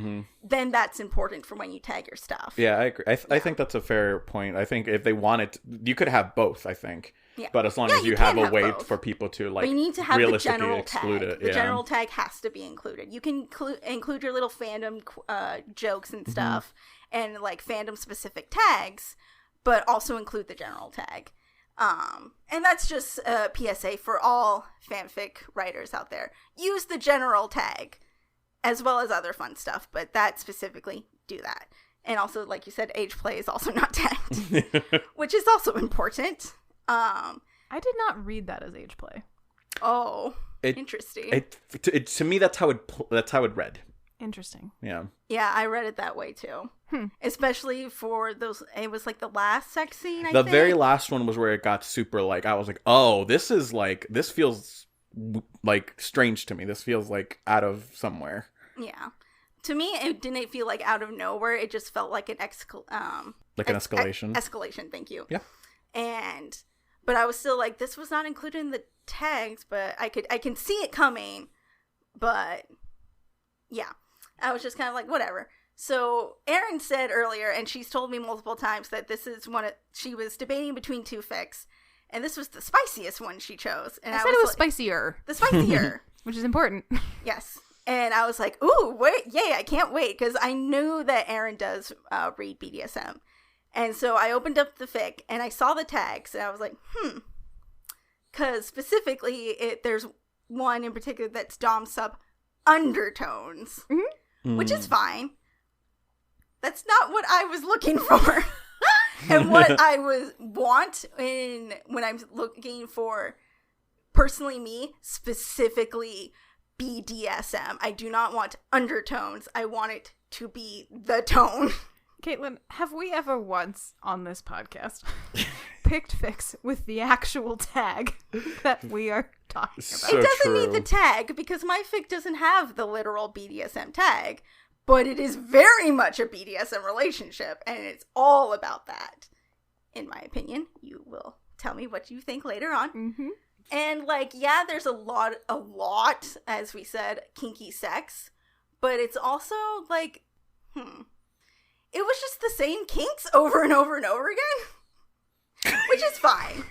then that's important for when you tag your stuff. Yeah, I agree. I think that's a fair point. I think if they wanted, you could have both. I think. Yeah. But as long as you have a way for people to like, but you need to have realistically the general exclude tag. It. The general tag has to be included. You can include your little fandom jokes and stuff, and like fandom specific tags, but also include the general tag. And that's just a PSA for all fanfic writers out there. Use the general tag, as well as other fun stuff, but that specifically, do that. And also, like you said, age play is also not tagged, which is also important. I did not read that as age play. Oh, interesting. To me, that's how it read. Interesting. Yeah. Yeah, I read it that way too. Especially for those. It was like the last sex scene. I think. The very last one was where it got super like. I was like, oh, this feels like strange to me. This feels like out of somewhere. Yeah. To me, it didn't feel like out of nowhere. It just felt like an escalation. Escalation. Thank you. Yeah. But I was still like, this was not included in the tags, but I can see it coming. But yeah, I was just kind of like, whatever. So Erin said earlier, and she's told me multiple times that this is she was debating between two fics, and this was the spiciest one she chose. And I said it was spicier. The spicier. Which is important. Yes. And I was like, ooh, wait, yay, I can't wait, because I knew that Erin does read BDSM. And so I opened up the fic, and I saw the tags, and I was like, because specifically, there's one in particular that's Dom sub undertones, which is fine. That's not what I was looking for. And what I want when I'm looking for, personally me, specifically BDSM. I do not want undertones. I want it to be the tone. Caitlin, have we ever once on this podcast picked fics with the actual tag that we are talking about? It doesn't need the tag because my fic doesn't have the literal BDSM tag, but it is very much a BDSM relationship, and it's all about that. In my opinion, you will tell me what you think later on. And like, yeah, there's a lot, as we said, kinky sex, but it's also like, it was just the same kinks over and over and over again, which is fine.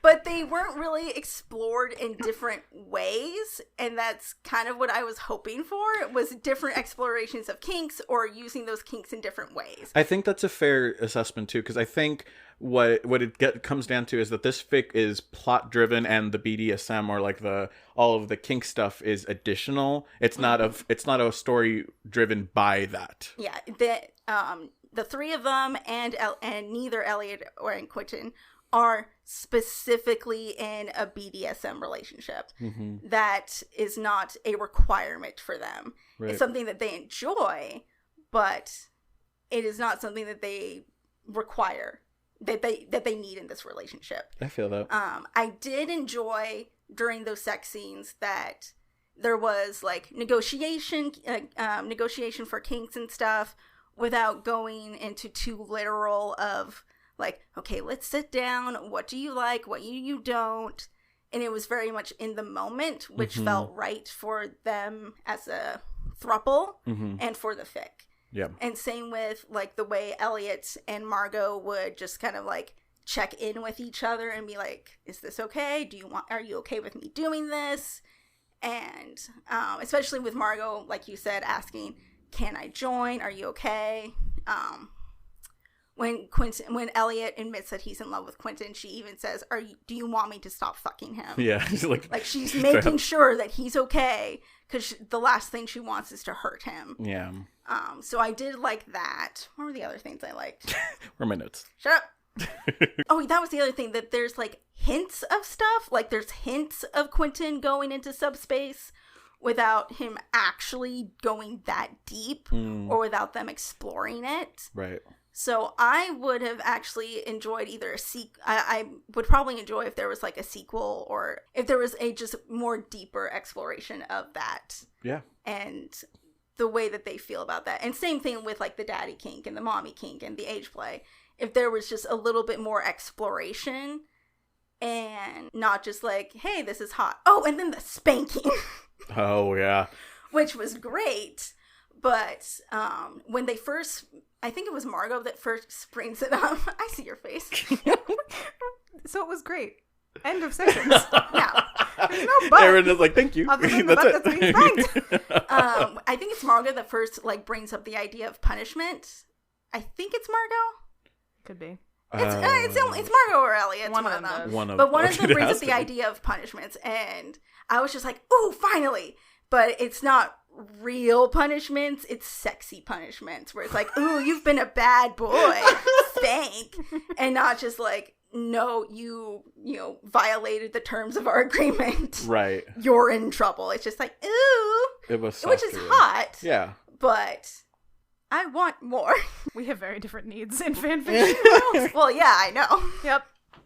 But they weren't really explored in different ways, and that's kind of what I was hoping for. It was different explorations of kinks or using those kinks in different ways. I think that's a fair assessment, too, because I think what it comes down to is that this fic is plot-driven and the BDSM or like all of the kink stuff is additional. It's not a story driven by that. Yeah, the three of them and neither Elliot or Quentin are specifically in a BDSM relationship. That is not a requirement for them. Right. It's something that they enjoy, but it is not something that they require, that they need in this relationship. I feel that. I did enjoy during those sex scenes that there was like negotiation for kinks and stuff without going into too literal of like, okay, let's sit down. What do you like? What you don't? And it was very much in the moment, which felt right for them as a throuple and for the fic. Yeah. And same with like the way Elliot and Margot would just kind of like check in with each other and be like, is this okay? Are you okay with me doing this? And especially with Margot, like you said, asking, can I join? Are you okay? When Elliot admits that he's in love with Quentin, she even says, do you want me to stop fucking him? Yeah. like she's making sure that he's okay, because the last thing she wants is to hurt him. Yeah. So I did like that. What were the other things I liked? Where are my notes? Shut up. Oh, that was the other thing, that there's like hints of stuff. Like there's hints of Quentin going into subspace without him actually going that deep or without them exploring it. Right. So I would have actually enjoyed either a sequel. I would probably enjoy if there was like a sequel, or if there was a just more deeper exploration of that. Yeah. And the way that they feel about that. And same thing with like the daddy kink and the mommy kink and the age play. If there was just a little bit more exploration and not just like, hey, this is hot. Oh, and then the spanking. Oh, yeah. Which was great. But when they first, I think it was Margot that first brings it up. I see your face. So it was great. End of sentence. Yeah. There's no but. Aaron is like, thank you. Other than the but that's being spanked. I think it's Margot that first like brings up the idea of punishment. I think it's Margot. Could be. It's Margot or Elliot. One of them. One of them brings up the idea of punishments, and I was just like, "Ooh, finally!" But it's not real punishments; it's sexy punishments, where it's like, "Ooh, you've been a bad boy, spank," and not just like, "No, you violated the terms of our agreement. Right, you're in trouble." It's just like, "Ooh," it was, which is hot. Yeah, but I want more. We have very different needs in fanfiction. Well, yeah, I know. Yep.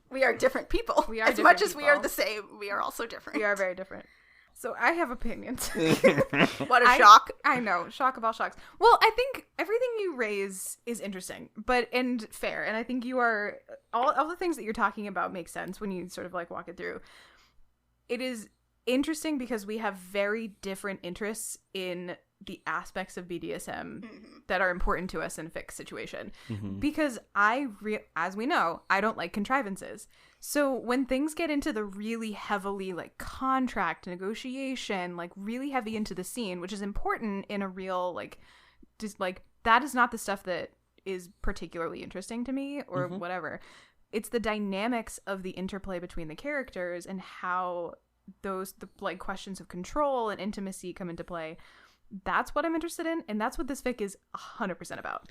We are different people. We are as much as we are the same, we are also different. We are very different. So I have opinions. What a shock. I know. Shock of all shocks. Well, I think everything you raise is interesting, and fair. And I think you are, all the things that you're talking about make sense when you sort of like walk it through. It is interesting because we have very different interests in the aspects of BDSM that are important to us in a fixed situation. Because as we know, I don't like contrivances. So when things get into the really heavily like contract negotiation, like really heavy into the scene, which is important in a real like, just like that is not the stuff that is particularly interesting to me or whatever. It's the dynamics of the interplay between the characters and how the questions of control and intimacy come into play. That's what I'm interested in, and that's what this fic is 100% about,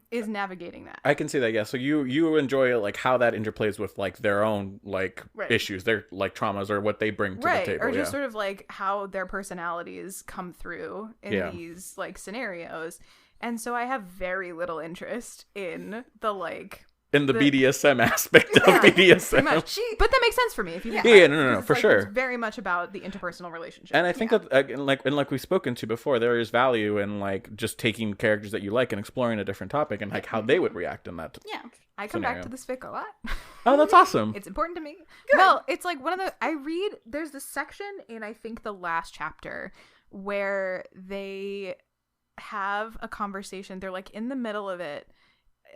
is navigating that. I can see that, yeah. So you enjoy like how that interplays with like their own like issues, their like traumas, or what they bring to the table. Or just sort of like how their personalities come through in these like scenarios. And so I have very little interest in the like... in the BDSM aspect of BDSM. But that makes sense for me if you think no, for like, sure. It's very much about the interpersonal relationship. And I think that like we've spoken to before, there is value in like just taking characters that you like and exploring a different topic and like how they would react in that. Yeah. I come back to this fic a lot. Oh, that's awesome. It's important to me. Good. Well, it's like there's this section in I think the last chapter where they have a conversation. They're like in the middle of it,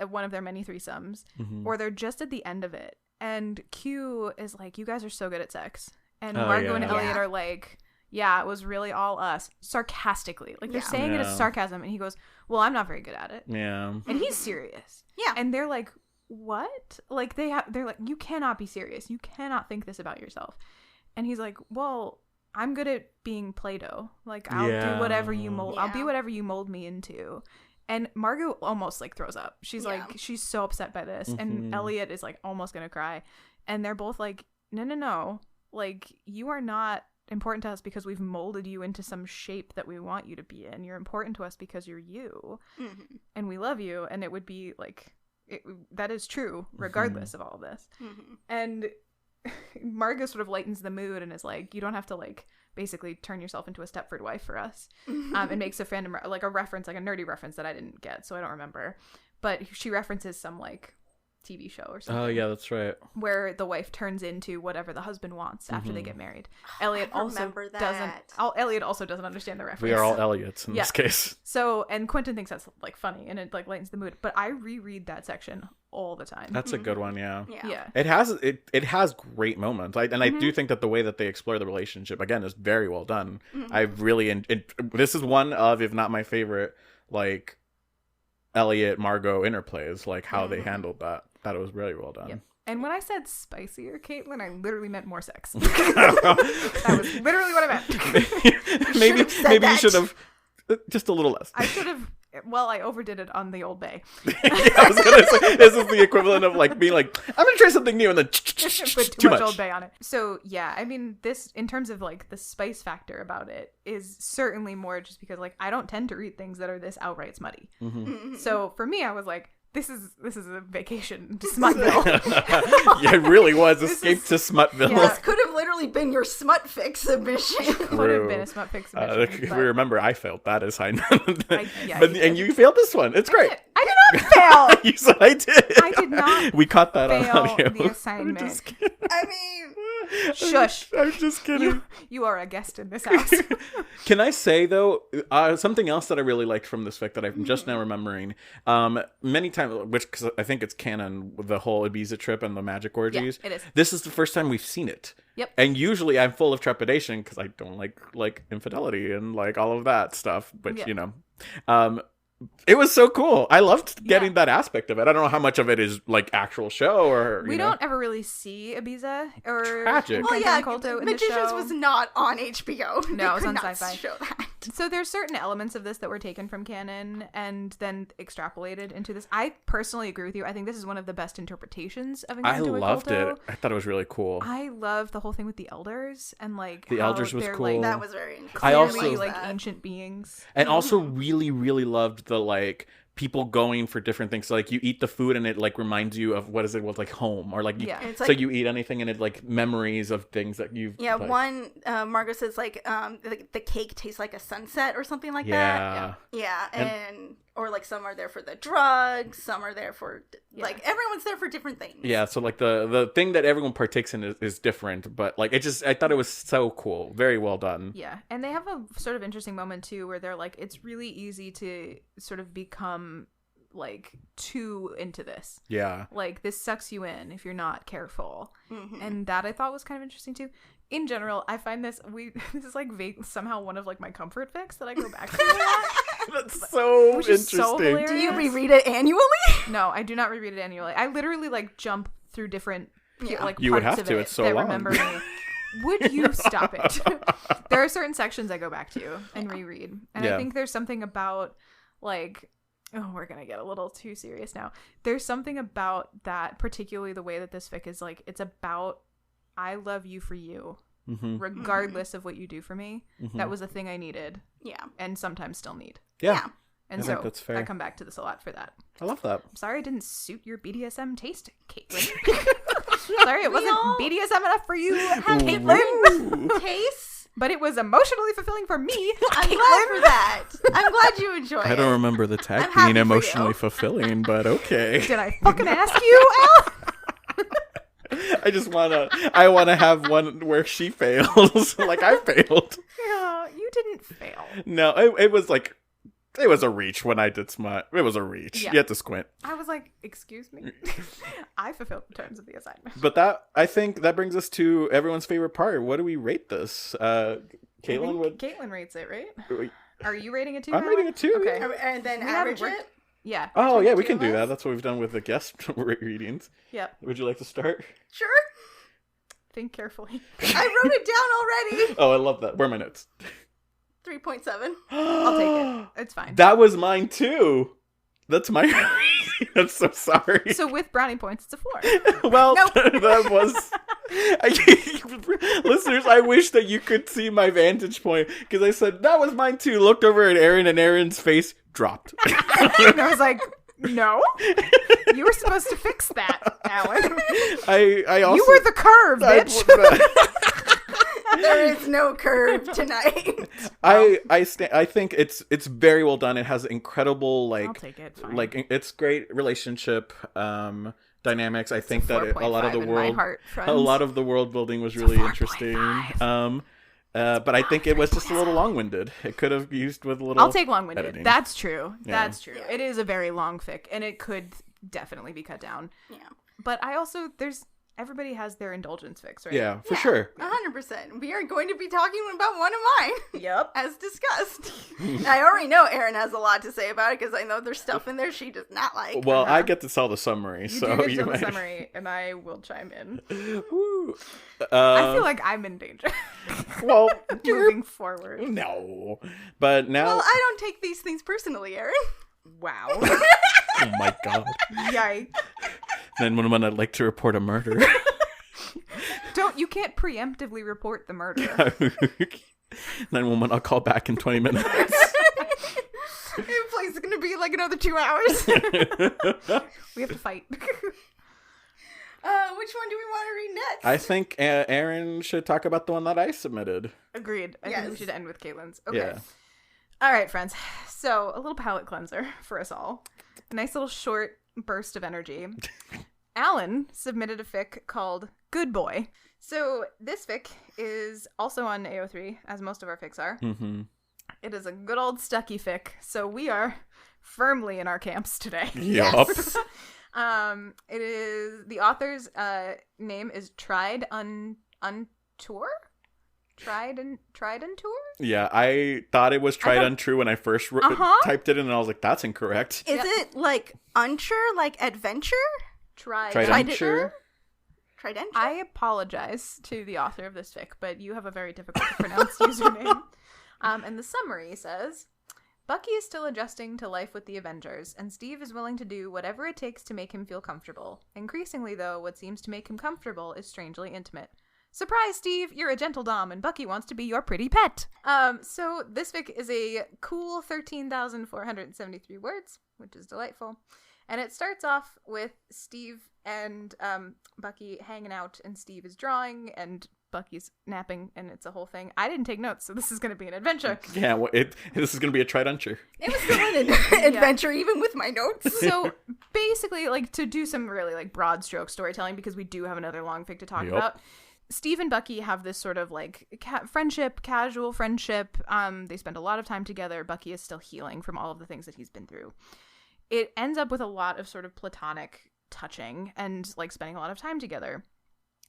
one of their many threesomes, or they're just at the end of it, and Q is like, you guys are so good at sex, and Margot and Elliot are like, yeah, it was really all us, sarcastically, like they're saying it as sarcasm, and he goes, well, I'm not very good at it, and he's serious, and they're like, what? Like they're like, you cannot be serious, you cannot think this about yourself, and he's like, well, I'm good at being Play-Doh, like I'll do whatever you mold, I'll be whatever you mold me into. And Margot almost like throws up. She's like, she's so upset by this. And Elliot is like almost gonna cry. And they're both like, no. Like, you are not important to us because we've molded you into some shape that we want you to be in. You're important to us because you're you. And we love you. And it would be like, that is true regardless of all of this. And Margot sort of lightens the mood and is like, you don't have to like basically turn yourself into a Stepford wife for us. And makes a fandom like a reference, like a nerdy reference that I didn't get, so I don't remember, but she references some like TV show or something. Oh yeah, that's right. Where the wife turns into whatever the husband wants after they get married. Elliot also doesn't understand the reference. We are all Elliots in this case. So, and Quentin thinks that's like funny and it like lightens the mood. But I reread that section all the time. That's a good one, yeah. Yeah. It has great moments. I do think that the way that they explore the relationship again is very well done. I really this is one of, if not my favorite, like Elliot Margot interplays, like how they handled that. That it was really well done. Yep. And when I said spicier, Caitlin, I literally meant more sex. That was literally what I meant. maybe you should have just a little less. I should have Well, I overdid it on the Old Bay. I was gonna say, this is the equivalent of like being like, I'm gonna try something new, and then Put too much Old Bay on it. So yeah, I mean, this in terms of like the spice factor about it is certainly more just because like I don't tend to read things that are this outright smutty. So for me, I was like, this is a vacation to Smutville. Yeah, it really was. Escape to Smutville. Yeah. This could have literally been your smut fix submission. Could have been a smut fix submission. If we remember, I failed that assignment. Yeah, and you failed this one. It's great. I did not fail. You said I did. I did not. We caught that on fail audio. the assignment. I'm just kidding. I mean, shush. I'm just kidding. You are a guest in this house. Can I say though, something else that I really liked from this fic that I'm just now remembering, many times, which cause I think it's canon with the whole Ibiza trip and the magic orgies. Yeah, it is. This is the first time we've seen it. Yep. And usually I'm full of trepidation because I don't like infidelity and like all of that stuff. But you know, it was so cool. I loved getting that aspect of it. I don't know how much of it is like actual show or we don't ever really see Ibiza or tragic. Well, yeah, Colto in Magicians the show. was not on HBO. No, it was on They could Sci-Fi. not show that. So there's certain elements of this that were taken from canon and then extrapolated into this. I personally agree with you. I think this is one of the best interpretations of Encanto I and loved Colto. it. I thought it was really cool. I love the whole thing with the elders and like The how elders was they're, cool. Like, That was very interesting. I also- clearly, like ancient beings. And also really, really loved the like people going for different things. So like you eat the food and it like reminds you of what is it was like home or like you, It's so like- you eat anything and it like memories of things that you've Yeah, like, one Margot says like the cake tastes like a sunset or something like yeah. that. Yeah, and or like some are there for the drugs, some are there for like everyone's there for different things. Yeah, so like the thing that everyone partakes in is different, but like I thought it was so cool, very well done. Yeah, and they have a sort of interesting moment too where they're like, it's really easy to sort of become like too into this. Yeah. Like this sucks you in if you're not careful. And that I thought was kind of interesting too. In general, I find this is like somehow one of like my comfort fics that I go back to a lot. That's so Which is interesting. so hilarious. Do you reread it annually? No, I do not reread it annually. I literally like jump through different like You would parts have of to, it it's so that long. remember me. Would you stop it? There are certain sections I go back to and reread. And I think there's something about like, oh, we're going to get a little too serious now. There's something about that, particularly the way that this fic is like, it's about, I love you for you, regardless of what you do for me. That was a thing I needed. Yeah. And sometimes still need. Yeah. And I so think that's fair. I come back to this a lot for that. I love that. I'm sorry I didn't suit your BDSM taste, Caitlin. Sorry it wasn't BDSM enough for you, Caitlin. Case? But it was emotionally fulfilling for me. I'm glad for that. I'm glad you enjoy it. I don't remember the tag I'm happy being for emotionally you. fulfilling, but okay. Did I fucking ask you, Al? I wanna have one where she fails, like I failed. Yeah, you didn't fail. No, it was like, it was a reach when I did smut. It was a reach. Yeah. You had to squint. I was like, excuse me. I fulfilled the terms of the assignment. But I think that brings us to everyone's favorite part. What do we rate this? Caitlin would. Caitlin rates it, right? Are you rating it too? I'm Howard? rating it too. Okay. And then We average haven't it? Yeah. Oh yeah, we Two can of do us? that. That's what we've done with the guest readings. Yep. Would you like to start? Sure. Think carefully. I wrote it down already. Oh, I love that. Where are my notes? 3.7. I'll take it. It's fine. That was mine too. That's my rating. I'm so sorry. So with brownie points, it's a 4. Well, Nope. that was. Listeners, I wish that you could see my vantage point because I said that was mine too. Looked over at Aaron, and Aaron's face dropped. And I was like, no, you were supposed to fix that, Alan. I also. You were the curve, bitch. There is no curve tonight. I think it's very well done. It has incredible I'll take it. Fine. like it's great relationship dynamics. I think that a lot of the world building was really interesting. But I think it was just a little long-winded. It could have used with a little. I'll take long-winded. editing. That's true. Yeah. That's true. It is a very long fic, and it could definitely be cut down. Yeah. But I also everybody has their indulgence fix, right? Yeah, for sure. 100%. We are going to be talking about one of mine. Yep. As discussed. I already know Erin has a lot to say about it because I know there's stuff in there she does not like. Well, I get to tell the summary, You so do get you to the might. summary, and I will chime in. Woo. I feel like I'm in danger. Well, Moving forward. no, but now. Well, I don't take these things personally, Erin. Wow. Oh my god. Yikes. 911, I'd like to report a murder. You can't preemptively report the murder. 911, I'll call back in 20 minutes. The place is going to be like another 2 hours. We have to fight. Which one do we want to read next? I think Aaron should talk about the one that I submitted. Agreed. I think we should end with Caitlin's. Okay. Yeah. All right, friends. So, a little palate cleanser for us all. A nice little short burst of energy. Alan submitted a fic called Good Boy. So, this fic is also on AO3, as most of our fics are. Mm-hmm. It is a good old Stucky fic, so we are firmly in our camps today. Yup. It is the author's name is Tried Untour. Tried and Tour? Yeah, I thought it was Tried Untrue when I first typed it in, and I was like, that's incorrect. Is it like unsure, like adventure? Tried Untrue? Tried Untrue? I apologize to the author of this fic, but you have a very difficult to pronounce username. And the summary says, Bucky is still adjusting to life with the Avengers, and Steve is willing to do whatever it takes to make him feel comfortable. Increasingly, though, what seems to make him comfortable is strangely intimate. Surprise, Steve! You're a gentle dom, and Bucky wants to be your pretty pet! So this fic is a cool 13,473 words, which is delightful. And it starts off with Steve and Bucky hanging out, and Steve is drawing, and Bucky's napping, and it's a whole thing. I didn't take notes, so this is going to be an adventure. Yeah, well, this is going to be a Tried Untrue. It was still an adventure, even with my notes. So basically, like, to do some really like broad stroke storytelling, because we do have another long fic to talk about. Steve and Bucky have this sort of like friendship, casual friendship. They spend a lot of time together. Bucky is still healing from all of the things that he's been through. It ends up with a lot of sort of platonic touching and like spending a lot of time together.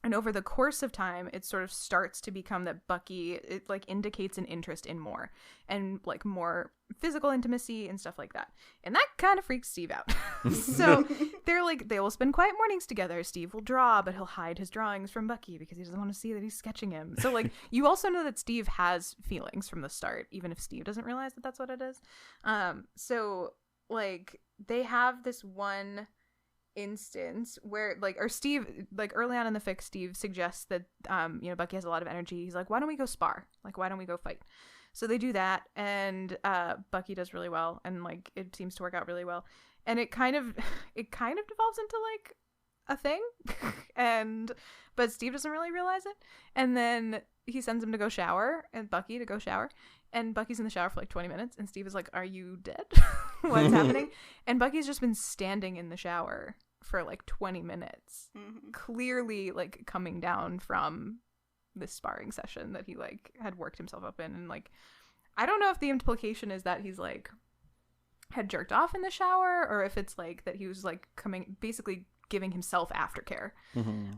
And over the course of time, it sort of starts to become that Bucky, it like indicates an interest in more and like more physical intimacy and stuff like that. And that kind of freaks Steve out. So they're like, they will spend quiet mornings together. Steve will draw, but he'll hide his drawings from Bucky because he doesn't want to see that he's sketching him. So like, you also know that Steve has feelings from the start, even if Steve doesn't realize that that's what it is. So like, they have this one instance where Steve, like early on in the fic, Steve suggests that Bucky has a lot of energy. He's like, why don't we go spar? Like, why don't we go fight? So they do that, and Bucky does really well, and like it seems to work out really well, and it kind of devolves into like a thing, but Steve doesn't really realize it, and then he sends him to go shower, and Bucky to go shower. And Bucky's in the shower for like 20 minutes, and Steve is like, are you dead? What's happening? And Bucky's just been standing in the shower for like 20 minutes, clearly like coming down from this sparring session that he like had worked himself up in. And like, I don't know if the implication is that he's like had jerked off in the shower, or if it's like that he was like basically giving himself aftercare.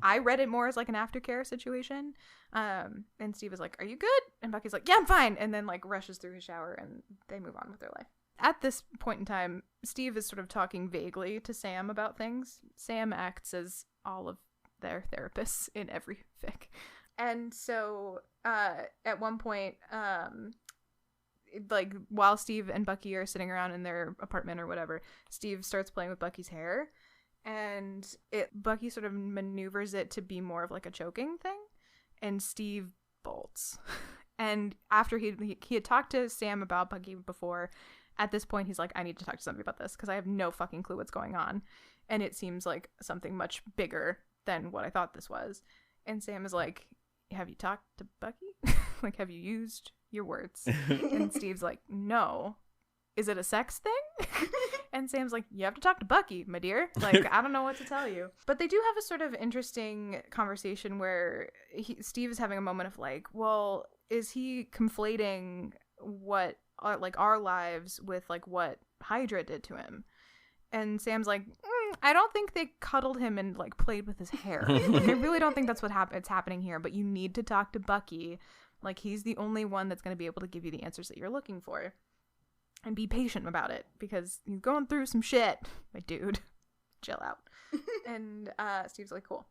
I read it more as like an aftercare situation. And Steve is like, are you good? And Bucky's like, yeah, I'm fine. And then like rushes through his shower, and they move on with their life. At this point in time, Steve is sort of talking vaguely to Sam about things. Sam acts as all of their therapists in every fic. And so at one point, like while Steve and Bucky are sitting around in their apartment or whatever, Steve starts playing with Bucky's hair, and Bucky sort of maneuvers it to be more of like a choking thing, and Steve bolts. And after he had talked to Sam about Bucky before, at this point he's like, I need to talk to somebody about this because I have no fucking clue what's going on, and it seems like something much bigger than what I thought this was. And Sam is like, have you talked to Bucky? Like, have you used your words? And Steve's like, no. Is it a sex thing? And Sam's like, you have to talk to Bucky, my dear. Like, I don't know what to tell you. But they do have a sort of interesting conversation where Steve is having a moment of like, well, is he conflating what our lives with like what Hydra did to him? And Sam's like, I don't think they cuddled him and like played with his hair. Like, I really don't think that's what it's happening here. But you need to talk to Bucky. Like, he's the only one that's going to be able to give you the answers that you're looking for. And be patient about it, because he's going through some shit, my dude. Chill out. And Steve's like, cool.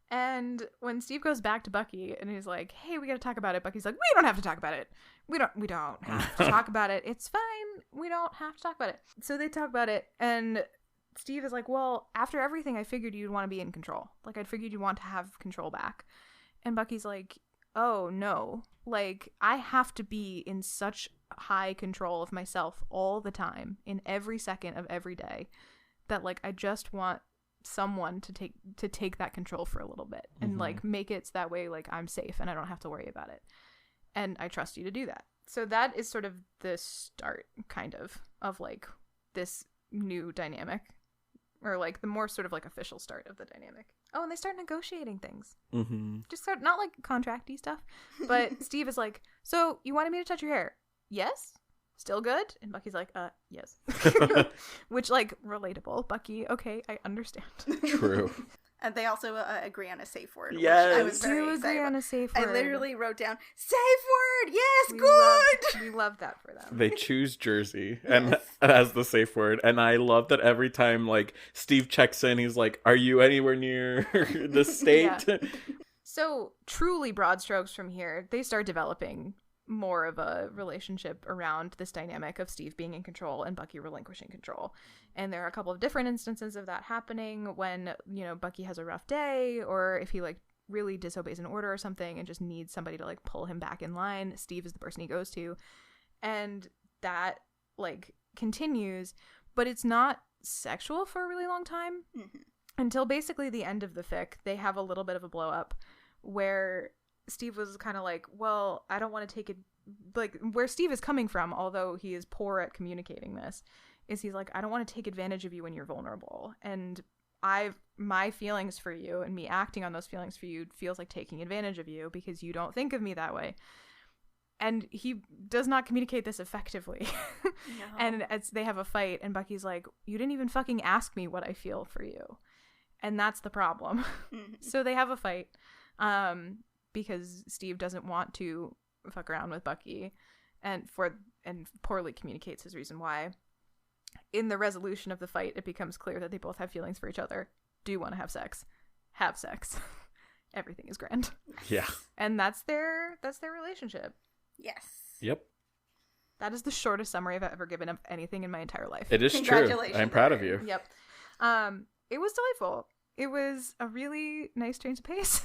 And when Steve goes back to Bucky and he's like, hey, we got to talk about it, Bucky's like, we don't have to talk about it. We don't have to talk about it. It's fine. We don't have to talk about it. So they talk about it, and Steve is like, well, after everything, I figured you'd want to be in control. Like, I figured you'd want to have control back. And Bucky's like, oh, no. Like, I have to be in such high control of myself all the time, in every second of every day, that, like, I just want someone to take that control for a little bit and like make it so that way like I'm safe and I don't have to worry about it, and I trust you to do that. So that is sort of the start kind of like this new dynamic, or like the more sort of like official start of the dynamic. Oh, and they start negotiating things. Just start, not like contracty stuff, but Steve is like, so you wanted me to touch your hair? Yes. Still good? And Bucky's like, yes. Which, like, relatable. Bucky, okay, I understand. True. And they also agree on a safe word. Yes. Which I was very excited agree about. on a safe word. I literally wrote down, safe word! Yes, good! We love that for them. They choose Jersey and as the safe word. And I love that every time, like, Steve checks in, he's like, are you anywhere near the state? Yeah. So, truly broad strokes from here, they start developing more of a relationship around this dynamic of Steve being in control and Bucky relinquishing control. And there are a couple of different instances of that happening when, you know, Bucky has a rough day, or if he like really disobeys an order or something and just needs somebody to like pull him back in line, Steve is the person he goes to. And that like continues, but it's not sexual for a really long time until basically the end of the fic. They have a little bit of a blow up where Steve was kind of like, well, I don't want to take it, like, where Steve is coming from, although he is poor at communicating this, is he's like, I don't want to take advantage of you when you're vulnerable. And my feelings for you and me acting on those feelings for you feels like taking advantage of you because you don't think of me that way. And he does not communicate this effectively. No. And as they have a fight, and Bucky's like, you didn't even fucking ask me what I feel for you. And that's the problem. So they have a fight. Because Steve doesn't want to fuck around with Bucky and poorly communicates his reason why. In the resolution of the fight, it becomes clear that they both have feelings for each other, do want to have sex. Everything is grand. Yeah. And that's their relationship. Yes. Yep. That is the shortest summary I've ever given of anything in my entire life. It is true. I'm proud of you. Yep. It was delightful. It was a really nice change of pace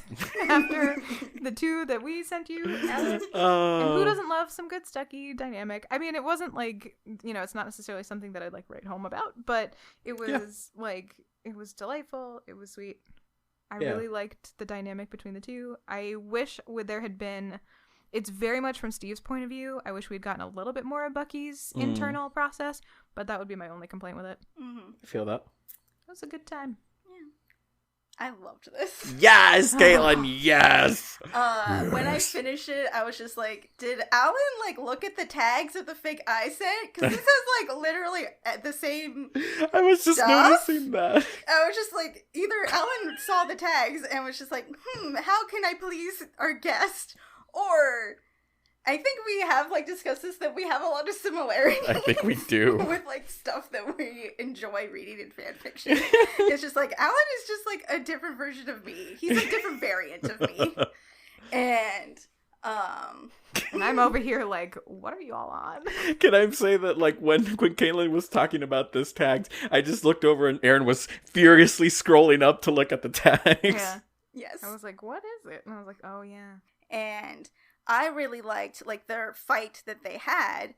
after the two that we sent you, Alan. And who doesn't love some good Stucky dynamic? I mean, it wasn't like, you know, it's not necessarily something that I'd like write home about, but it was like, it was delightful. It was sweet. I really liked the dynamic between the two. I wish there had been, it's very much from Steve's point of view. I wish we'd gotten a little bit more of Bucky's internal process, but that would be my only complaint with it. I feel that. It was a good time. I loved this. Yes, Caitlin, yes. When I finished it, I was just like, did Alan like look at the tags of the fic I sent? Because this is like literally the same I was just noticing that. I was just like, either Alan saw the tags and was just like, how can I please our guest? Or I think we have like discussed this, that we have a lot of similarities. I think we do. With like stuff that we enjoy reading in fan fiction. It's just like, Alan is just like a different version of me. He's a different variant of me. And I'm over here like, what are you all on? Can I say that like when Caitlin was talking about this tags, I just looked over and Aaron was furiously scrolling up to look at the tags. Yeah. Yes. I was like, what is it? And I was like, oh yeah. And I really liked like their fight that they had.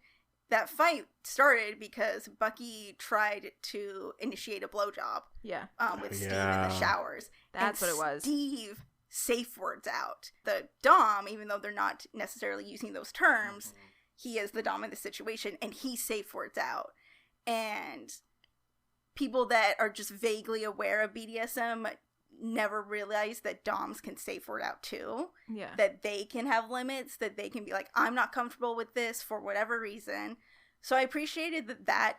That fight started because Bucky tried to initiate a blowjob. Yeah. With Steve in the showers. That's what it was. Steve safe words out. The Dom, even though they're not necessarily using those terms, he is the Dom in the situation, and he safe words out. And people that are just vaguely aware of BDSM never realize that Doms can safe word out too. Yeah. That they can have limits, that they can be like, I'm not comfortable with this for whatever reason. So I appreciated that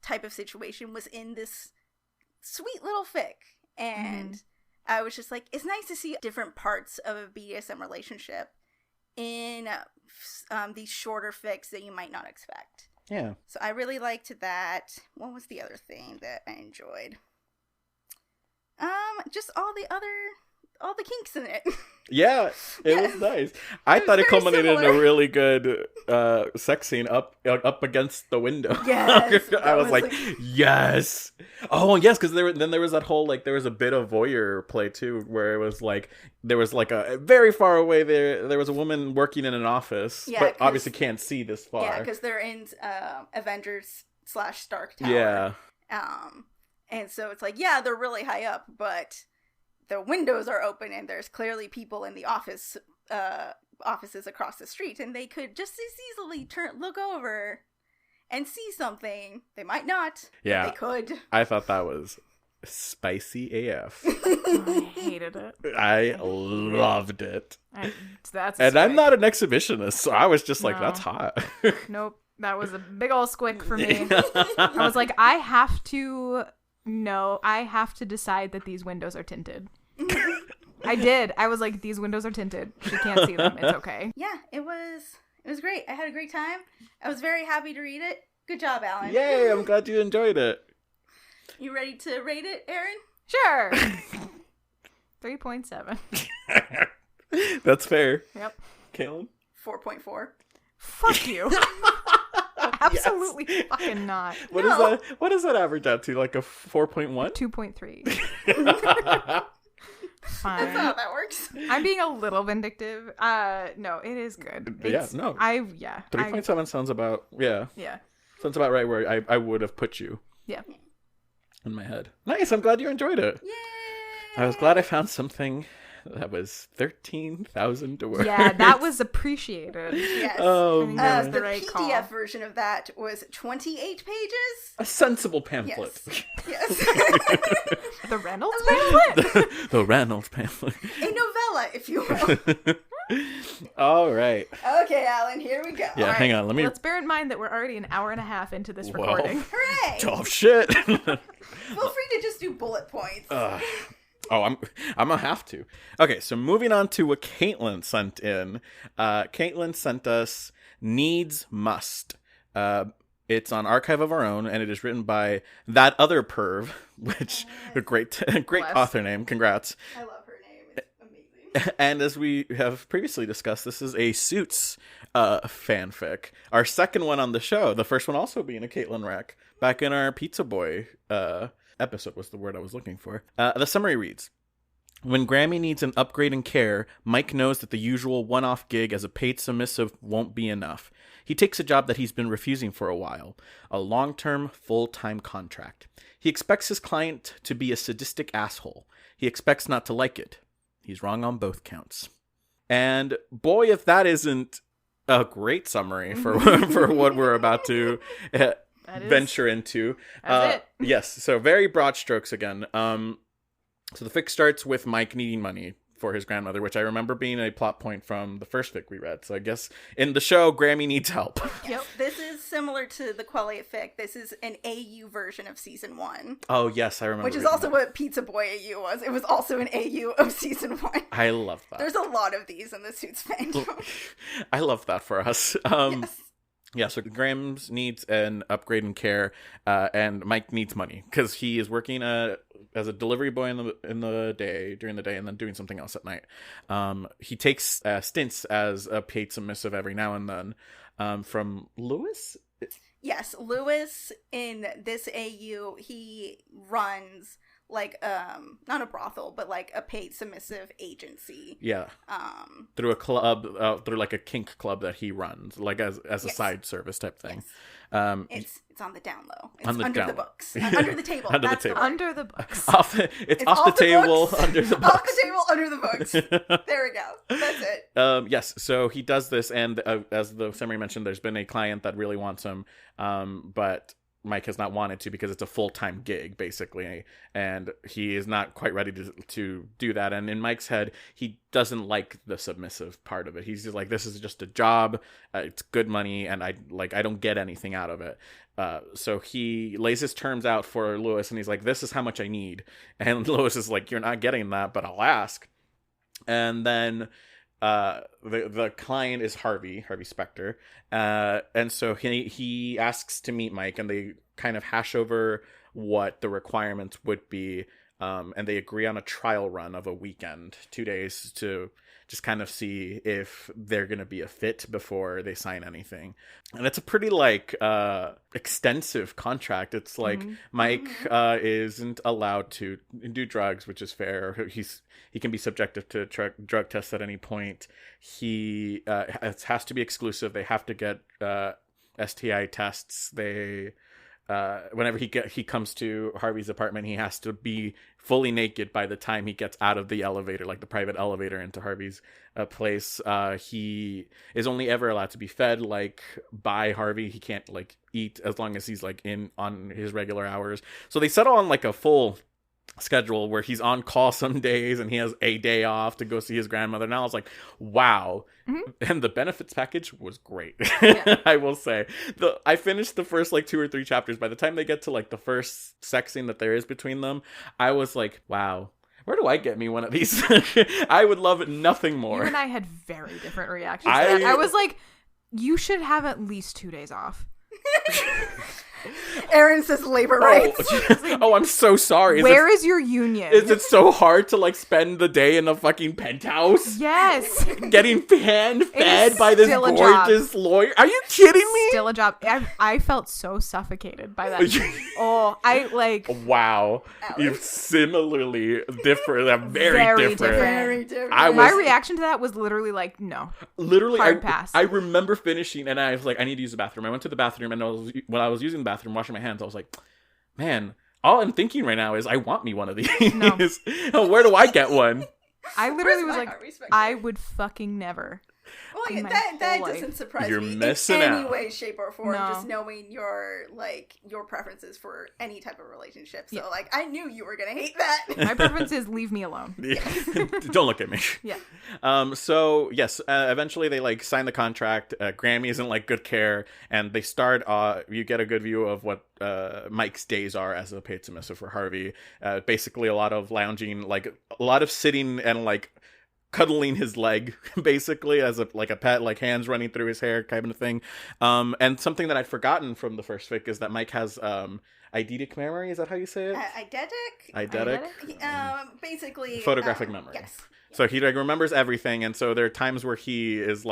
type of situation was in this sweet little fic. And I was just like, it's nice to see different parts of a BDSM relationship in these shorter fics that you might not expect. Yeah. So I really liked that. What was the other thing that I enjoyed? Just all all the kinks in it. Yeah, it was nice. I thought it culminated in a really good sex scene up against the window. Yes. I was like, yes. Oh, yes, because there was that whole, like, there was a bit of voyeur play, too, where it was like, there was like a very far away there was a woman working in an office, but obviously can't see this far. Yeah, because they're in Avengers/Stark Tower. Yeah. And so it's like, yeah, they're really high up, but the windows are open and there's clearly people in the offices across the street, and they could just as easily look over and see something. They might not. Yeah. They could. I thought that was spicy AF. I hated it. I loved it. That's and I'm not an exhibitionist, so I was just like, No. that's hot. Nope. That was a big ol' squick for me. I was like, I have to decide that these windows are tinted. I did. I was like, these windows are tinted. She can't see them. It's okay. Yeah, it was great. I had a great time. I was very happy to read it. Good job, Alan. Yay, I'm glad you enjoyed it. You ready to rate it, Aaron? Sure. 3.7. That's fair. Yep. Kaylin? 4.4. Fuck you. Absolutely fucking not. What is that? What does that average out to? Like a 4.1? 2.3. Fine. That's not how that works. I'm being a little vindictive. No, it is good. It's, 3.7 sounds about Yeah. sounds about right where I would have put you. Yeah. In my head. Nice. I'm glad you enjoyed it. Yay! I was glad I found something that was 13,000 words. Yeah, that was appreciated. Yes. Oh, that was the the right PDF call. version of that was 28 pages. A sensible pamphlet. Yes. The Reynolds pamphlet? The Reynolds pamphlet. A novella, if you will. All right. Okay, Alan, here we go. Yeah, All hang on. Let me. Let's bear in mind that we're already an hour and a half into this recording. Hooray! Tough shit. Feel free to just do bullet points. I'm gonna have to. Okay, so moving on to what Caitlin sent in. Caitlin sent us Needs Must. It's on Archive of Our Own, and it is written by That Other Perv, which a great Bless. author name. Congrats. I love her name. It's amazing. And as we have previously discussed, this is a Suits fanfic. Our second one on the show. The first one also being a Caitlin rec. Back in our Pizza Boy episode was the word I was looking for. The summary reads: when Grammy needs an upgrade in care, Mike knows that the usual one-off gig as a paid submissive won't be enough. He takes a job that he's been refusing for a while, a long-term, full-time contract. He expects his client to be a sadistic asshole. He expects not to like it. He's wrong on both counts. And boy, if that isn't a great summary for what we're about to venture into. That's it. Yes, so very broad strokes again. So the fic starts with Mike needing money for his grandmother, which I remember being a plot point from the first fic we read. So I guess in the show, Grammy needs help. Yep. This is similar to the Quelliot fic. This is an AU version of season 1. Oh, yes, I remember. Which is also what Pizza Boy AU was. It was also an AU of season 1. I love that. There's a lot of these in the Suits fandom. I love that for us. Yes. Yeah, so Grams needs an upgrade in care, and Mike needs money because he is working as a delivery boy during the day, and then doing something else at night. He takes stints as a paid submissive every now and then from Lewis. Yes, Lewis in this AU, he runs like not a brothel, but like a paid submissive agency. Yeah. Through a club, through like a kink club that he runs, like as a Yes. side service type thing. Yes. It's on the down low. It's On the under down the low. books. Under the table. Under the That's table. word. Under the books. It's off the table, books. under the Off books. the table, under the books. There we go. That's it. Yes, so he does this, and as the summary mentioned, there's been a client that really wants him, but Mike has not wanted to because it's a full-time gig, basically, and he is not quite ready to do that. And in Mike's head, he doesn't like the submissive part of it. He's just like, this is just a job, it's good money, and I don't get anything out of it. So he lays his terms out for Lewis, and he's like, this is how much I need. And Lewis is like, you're not getting that, but I'll ask. And then the client is Harvey Specter, and so he asks to meet Mike, and they kind of hash over what the requirements would be and they agree on a trial run of a weekend, 2 days, to just kind of see if they're going to be a fit before they sign anything. And it's a pretty like extensive contract. It's like Mike isn't allowed to do drugs, which is fair. He can be subjected to drug tests at any point. He it has to be exclusive. They have to get STI tests. They whenever he comes to Harvey's apartment, he has to be fully naked by the time he gets out of the elevator, like the private elevator into Harvey's place. He is only ever allowed to be fed like by Harvey. He can't like eat as long as he's like on his regular hours. So they settle on like a full schedule where he's on call some days and he has a day off to go see his grandmother. And I was like, wow. And the benefits package was great. Yeah. I will say I finished the first like 2 or 3 chapters. By the time they get to like the first sex scene that there is between them, I was like, wow, where do I get me one of these? I would love nothing more. You and I had very different reactions to that. I was like, you should have at least 2 days off. Aaron says labor rights. Oh, I'm so sorry. Where is your union? Is it so hard to like spend the day in a fucking penthouse? Yes. Getting fed by this gorgeous lawyer? Are you kidding me? Still a job. I felt so suffocated by that. Wow. You're similarly different. Very different. Very different. My reaction to that was literally like, no. Literally, hard pass. I remember finishing and I was like, I need to use the bathroom. I went to the bathroom and when I was using the bathroom, washing my hands, I was like, man, all I'm thinking right now is I want me one of these. No. Where do I get one? I literally was like, I would fucking never. Well, that doesn't surprise me in any way, shape, or form. No. Just knowing your preferences for any type of relationship. So, I knew you were gonna hate that. My preference is leave me alone. Yeah. Don't look at me. Yeah. So yes, eventually they sign the contract. Grammy is in good care, and they start. You get a good view of what Mike's days are as a paid submissive for Harvey. Basically, a lot of lounging, a lot of sitting and cuddling his leg basically as a pet, hands running through his hair kind of thing. And something that I'd forgotten from the first fic is that Mike has eidetic memory. Is that how you say it? Eidetic. Basically photographic memory. Yes. So he remembers everything, and so there are times where he is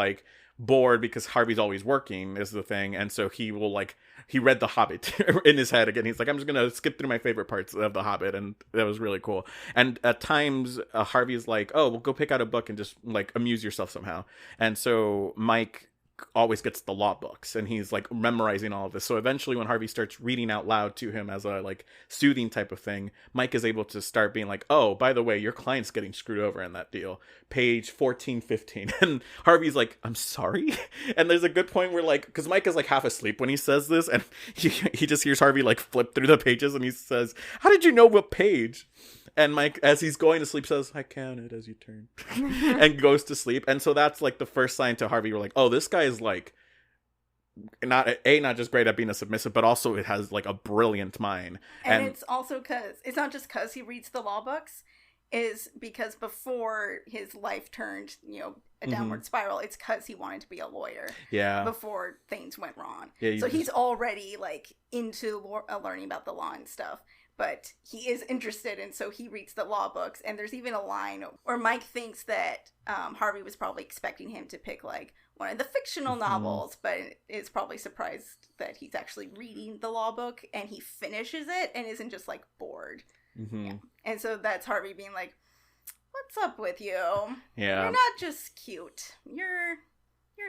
bored because Harvey's always working is the thing, and so he will he read The Hobbit in his head again. He's like, I'm just gonna skip through my favorite parts of The Hobbit, and that was really cool. And at times Harvey's like, oh, well, go pick out a book and just amuse yourself somehow. And so Mike always gets the law books, and he's memorizing all of this. So eventually when Harvey starts reading out loud to him as a soothing type of thing, Mike is able to start being oh, by the way, your client's getting screwed over in that deal, page 1415. And Harvey's like, I'm sorry. And there's a good point where because Mike is half asleep when he says this, and he just hears Harvey flip through the pages, and he says, how did you know what page? And Mike, as he's going to sleep, says, I counted as you turn, and goes to sleep. And so that's the first sign to Harvey. We're oh, this guy is not just great at being a submissive, but also it has a brilliant mind. And it's also it's not just because he reads the law books, is because before his life turned, a downward spiral, it's because he wanted to be a lawyer. Yeah. Before things went wrong. Yeah, so he's already into learning about the law and stuff. But he is interested, and so he reads the law books. And there's even a line where Mike thinks that Harvey was probably expecting him to pick one of the fictional novels, but is probably surprised that he's actually reading the law book, and he finishes it and isn't just bored. Mm-hmm. Yeah. And so that's Harvey being what's up with you? Yeah, you're not just cute. You're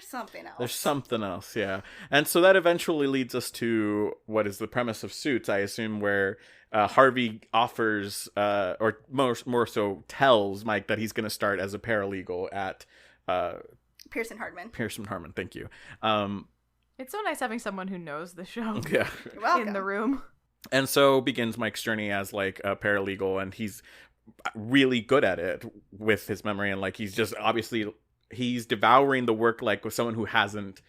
something else. There's something else, yeah. And so that eventually leads us to what is the premise of Suits, I assume, where Harvey offers, or more so tells Mike that he's going to start as a paralegal at Pearson Hardman, thank you. It's so nice having someone who knows the show in the room. And so begins Mike's journey as a paralegal, and he's really good at it with his memory, and he's just obviously he's devouring the work with someone who hasn't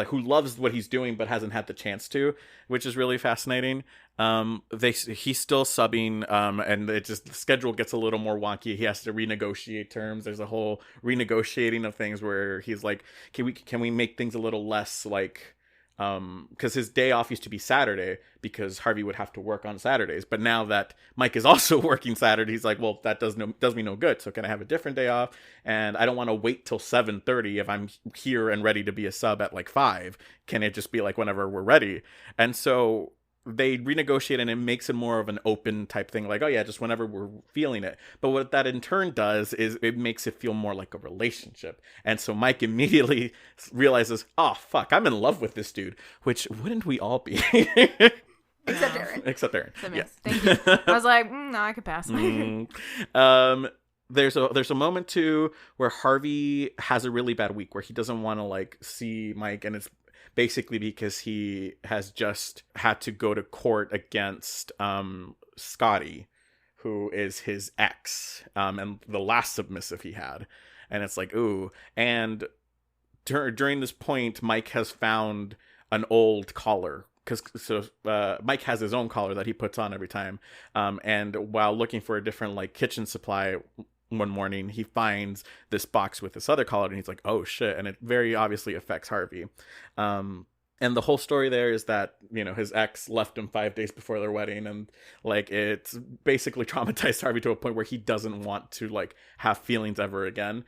who loves what he's doing but hasn't had the chance to, which is really fascinating. He's still subbing, and the schedule gets a little more wonky. He has to renegotiate terms. There's a whole renegotiating of things where he's can we make things a little less because his day off used to be Saturday because Harvey would have to work on Saturdays. But now that Mike is also working Saturday, he's like, well, that does me no good. So can I have a different day off? And I don't want to wait till 7:30 if I'm here and ready to be a sub at like 5. Can it just be like whenever we're ready? And so they renegotiate, and it makes it more of an open type thing, like, oh yeah, just whenever we're feeling it. But what that in turn does is it makes it feel more like a relationship. And so Mike immediately realizes, oh fuck, I'm in love with this dude, which wouldn't we all be? Except Aaron. Except Aaron. Yeah. Thank you. I was like, no, I could pass. There's a moment too where Harvey has a really bad week where he doesn't want to like see Mike, and it's basically because he has just had to go to court against Scotty, who is his ex, and the last submissive he had. And it's like, ooh. And during this point, Mike has found an old collar. Mike has his own collar that he puts on every time. And while looking for a different like kitchen supply one morning, he finds this box with this other collar, and he's like, oh shit. And it very obviously affects Harvey. And the whole story there is that, you know, his ex left him 5 days before their wedding, and like it's basically traumatized Harvey to a point where he doesn't want to like have feelings ever again.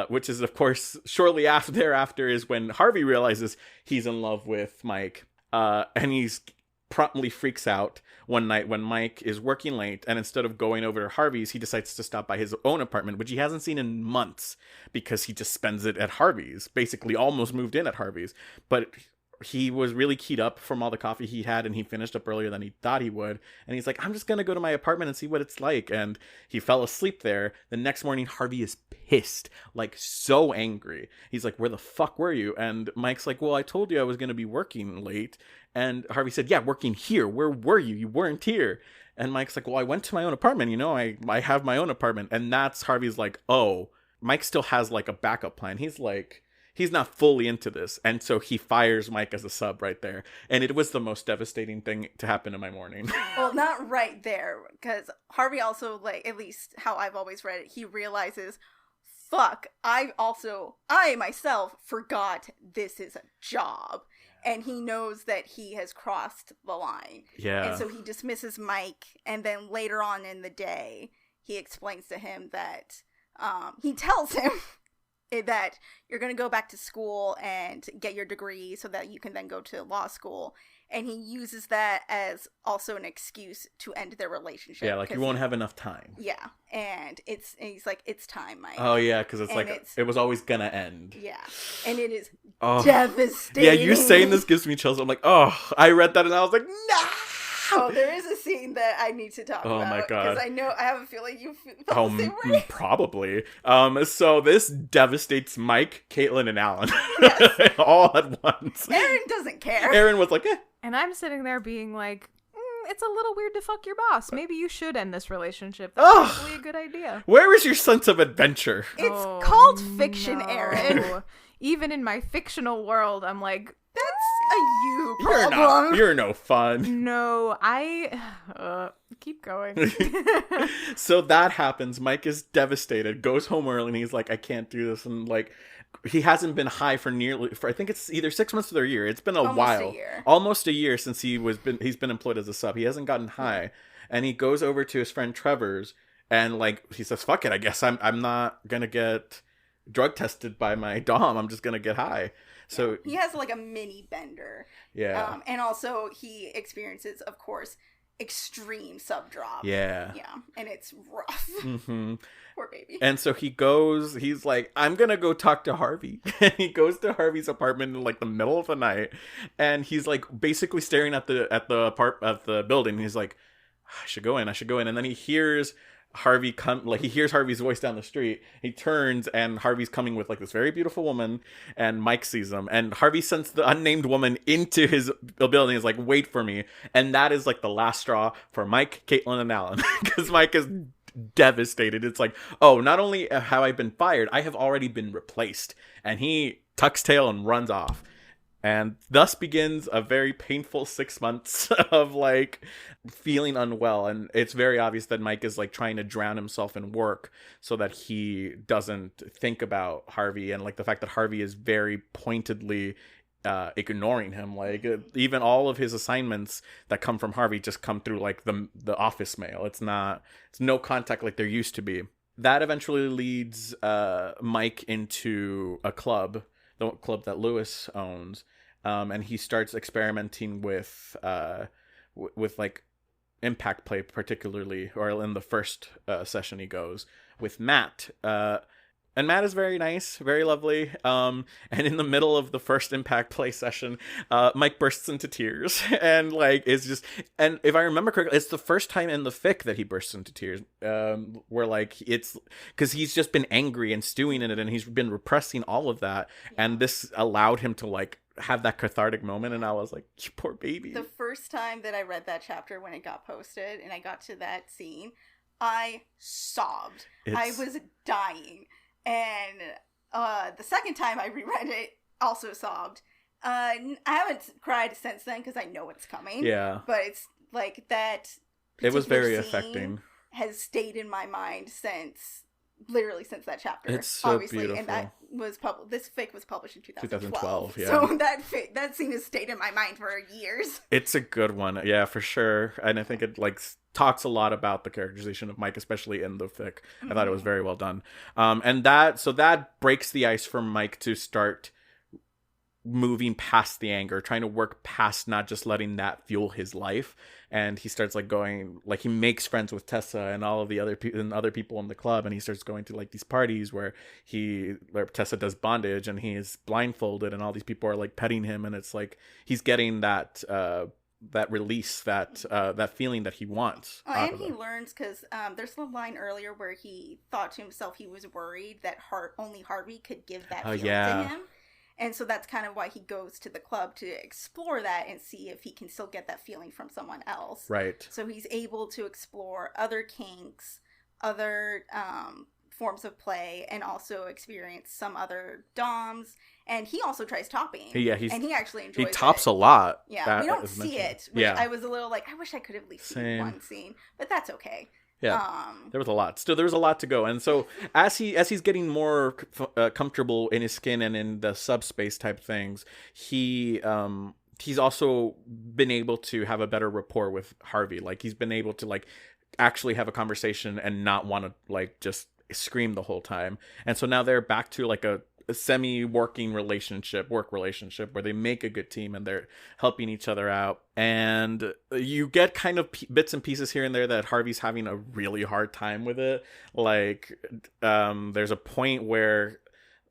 Which is, of course, shortly thereafter is when Harvey realizes he's in love with Mike. And he's promptly freaks out one night when Mike is working late, and instead of going over to Harvey's, he decides to stop by his own apartment, which he hasn't seen in months because he just spends it at Harvey's, basically almost moved in at Harvey's. But he was really keyed up from all the coffee he had, and he finished up earlier than he thought he would. And he's like, I'm just going to go to my apartment and see what it's like. And he fell asleep there. The next morning, Harvey is pissed, like so angry. He's like, where the fuck were you? And Mike's like, well, I told you I was going to be working late. And Harvey said, yeah, working here. Where were you? You weren't here. And Mike's like, well, I went to my own apartment. You know, I have my own apartment. And that's Harvey's like, oh, Mike still has like a backup plan. He's like, he's not fully into this. And so he fires Mike as a sub right there. And it was the most devastating thing to happen in my morning. Well, not right there, because Harvey also, like, at least how I've always read it, he realizes, fuck, I myself forgot this is a job. And he knows that he has crossed the line. Yeah. And so he dismisses Mike. And then later on in the day, he explains to him that, he tells him that you're going to go back to school and get your degree so that you can then go to law school. And he uses that as also an excuse to end their relationship. Yeah, like you won't have enough time. Yeah. And he's like, it's time, Mike. Oh, yeah, because it's like, it was always going to end. Yeah. And it is devastating. Yeah, you saying this gives me chills. I'm like, oh, I read that and I was like, nah. Oh, there is a scene that I need to talk about. Oh my god! Because I have a feeling you felt the same way. Probably. So this devastates Mike, Caitlin, and Alan Yes. all at once. Aaron doesn't care. Aaron was like, eh. And I'm sitting there being like, it's a little weird to fuck your boss. Maybe you should end this relationship. That's probably a good idea. Where is your sense of adventure? It's called fiction, Aaron. Even in my fictional world, I'm like, that's a you problem. You're no fun. No, I keep going. So that happens. Mike is devastated, goes home early, and he's like, I can't do this. And like, he hasn't been high for I think it's either 6 months or a year. It's been almost a year since he's been employed as a sub. He hasn't gotten high. And he goes over to his friend Trevor's, and like, he says, fuck it, I guess I'm not gonna get drug tested by my dom. I'm just gonna get high. So he has like a mini bender. Yeah. And also he experiences, of course, extreme sub drop. Yeah. Yeah. And it's rough. Mm-hmm. Poor baby. And so he's like, I'm gonna go talk to Harvey. And he goes to Harvey's apartment in like the middle of the night, and he's like basically staring at the building. He's like, I should go in. And then he hears he hears Harvey's voice down the street. He turns, and Harvey's coming with like this very beautiful woman, and Mike sees him, and Harvey sends the unnamed woman into his building. He's like, wait for me. And that is like the last straw for Mike, Caitlin, and Alan, because Mike is devastated. It's like, oh, not only have I been fired, I have already been replaced. And he tucks tail and runs off. And thus begins a very painful 6 months of like feeling unwell. And it's very obvious that Mike is like trying to drown himself in work so that he doesn't think about Harvey. And like the fact that Harvey is very pointedly ignoring him. Like even all of his assignments that come from Harvey just come through like the office mail. It's no contact like there used to be. That eventually leads Mike into a club, the club that Lewis owns, and he starts experimenting with like impact play, particularly, or in the first session he goes with Matt. And Matt is very nice, very lovely. And in the middle of the first impact play session, Mike bursts into tears and like is just. And if I remember correctly, it's the first time in the fic that he bursts into tears. Where like it's because he's just been angry and stewing in it, and he's been repressing all of that, and this allowed him to like have that cathartic moment. And I was like, you poor baby. The first time that I read that chapter when it got posted, and I got to that scene, I sobbed. I was dying. And the second time I reread it, also sobbed. I haven't cried since then because I know it's coming. Yeah. But it's like that. It was very affecting. Has stayed in my mind since that chapter. It's so obviously, beautiful. And that was this fic was published in 2012. Yeah. So that scene has stayed in my mind for years. It's a good one, yeah, for sure. And I think it like talks a lot about the characterization of Mike, especially in the fic. I thought it was very well done. And that breaks the ice for Mike to start moving past the anger, trying to work past not just letting that fuel his life. And he starts like going, like he makes friends with Tessa and all of the other people in the club, and he starts going to like these parties where Tessa does bondage and he is blindfolded, and all these people are like petting him, and it's like he's getting that release, that feeling that he wants. And he learns because there's a line earlier where he thought to himself he was worried that only Harvey could give that feeling to him. And so that's kind of why he goes to the club, to explore that and see if he can still get that feeling from someone else. Right. So he's able to explore other kinks, other forms of play, and also experience some other doms. And he also tries topping. Yeah, and he actually enjoys it. He tops a lot. Yeah, we don't see it. Which I was a little like, I wish I could have at least seen one scene. But that's okay. Yeah, there was a lot. Still, there was a lot to go. And so as he's getting more comfortable in his skin and in the subspace type things, he's also been able to have a better rapport with Harvey. Like he's been able to like actually have a conversation and not want to like just scream the whole time. And so now they're back to like a semi-working work relationship where they make a good team and they're helping each other out. And you get kind of bits and pieces here and there that Harvey's having a really hard time with it. Like there's a point where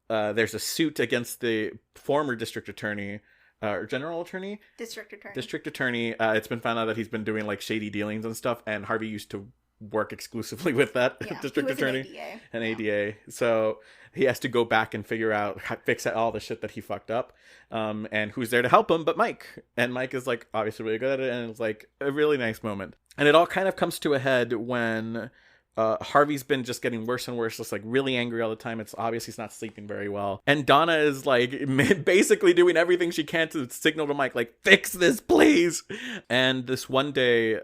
there's a suit against the former district attorney or general attorney? District attorney. District attorney. It's been found out that he's been doing like shady dealings and stuff, and Harvey used to work exclusively with that district attorney. An ADA. So he has to go back and fix all the shit that he fucked up. And who's there to help him but Mike. And Mike is like obviously really good at it, and it's like a really nice moment. And it all kind of comes to a head when Harvey's been just getting worse and worse, just like really angry all the time. It's obvious he's not sleeping very well. And Donna is like basically doing everything she can to signal to Mike, like, fix this, please. And this one day,